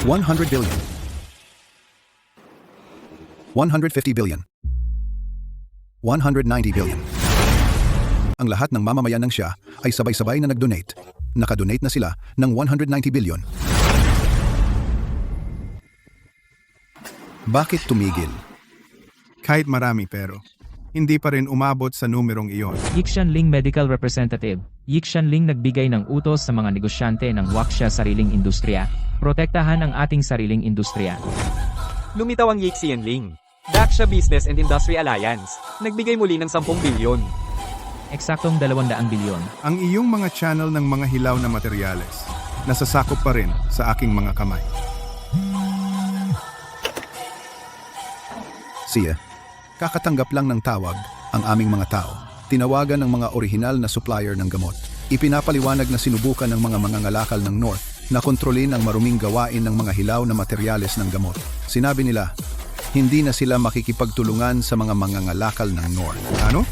100 billion. 150 billion. 190 billion. Ang lahat ng mamamayan ng siya ay sabay-sabay na nag-donate. Nakadonate na sila ng 190 billion. Bakit tumigil? Kahit marami pero, hindi pa rin umabot sa numerong iyon. Yixian Ling Medical Representative. Yixian Ling nagbigay ng utos sa mga negosyante ng Waksha Sariling Industriya. Protektahan ang ating sariling industriya. Lumitaw ang Yixian Ling. Daksha Business and Industry Alliance. Nagbigay muli ng 10 bilyon. Eksaktong 200 bilyon. Ang iyong mga channel ng mga hilaw na materyales, nasasakop pa rin sa aking mga kamay. Siya, kakatanggap lang ng tawag ang aming mga tao. Tinawagan ng mga orihinal na supplier ng gamot. Ipinapaliwanag na sinubukan ng mga mangangalakal ng North na kontrolin ang maruming gawain ng mga hilaw na materyales ng gamot. Sinabi nila, hindi na sila makikipagtulungan sa mga mangangalakal ng North. Ano?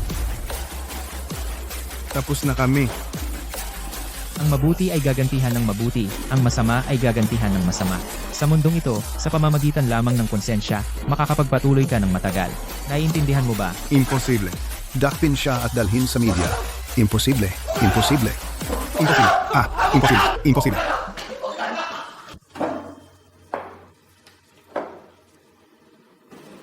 Tapos na kami. Ang mabuti ay gagantihan ng mabuti, ang masama ay gagantihan ng masama. Sa mundong ito, sa pamamagitan lamang ng konsensya, makakapagpatuloy ka ng matagal. Naiintindihan mo ba? Imposible. Dakpin siya at dalhin sa media. Imposible. Imposible. Imposible. Imposible. Imposible.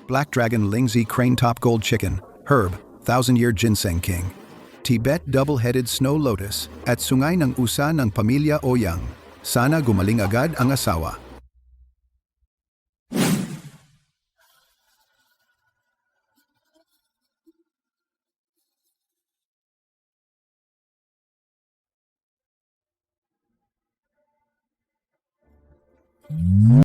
Black Dragon Lingzi Crane Top Gold Chicken, Herb, 1000-Year Ginseng King. Tibet Double-Headed Snow Lotus at sungay ng usa ng pamilya Oyang. Sana gumaling agad ang asawa.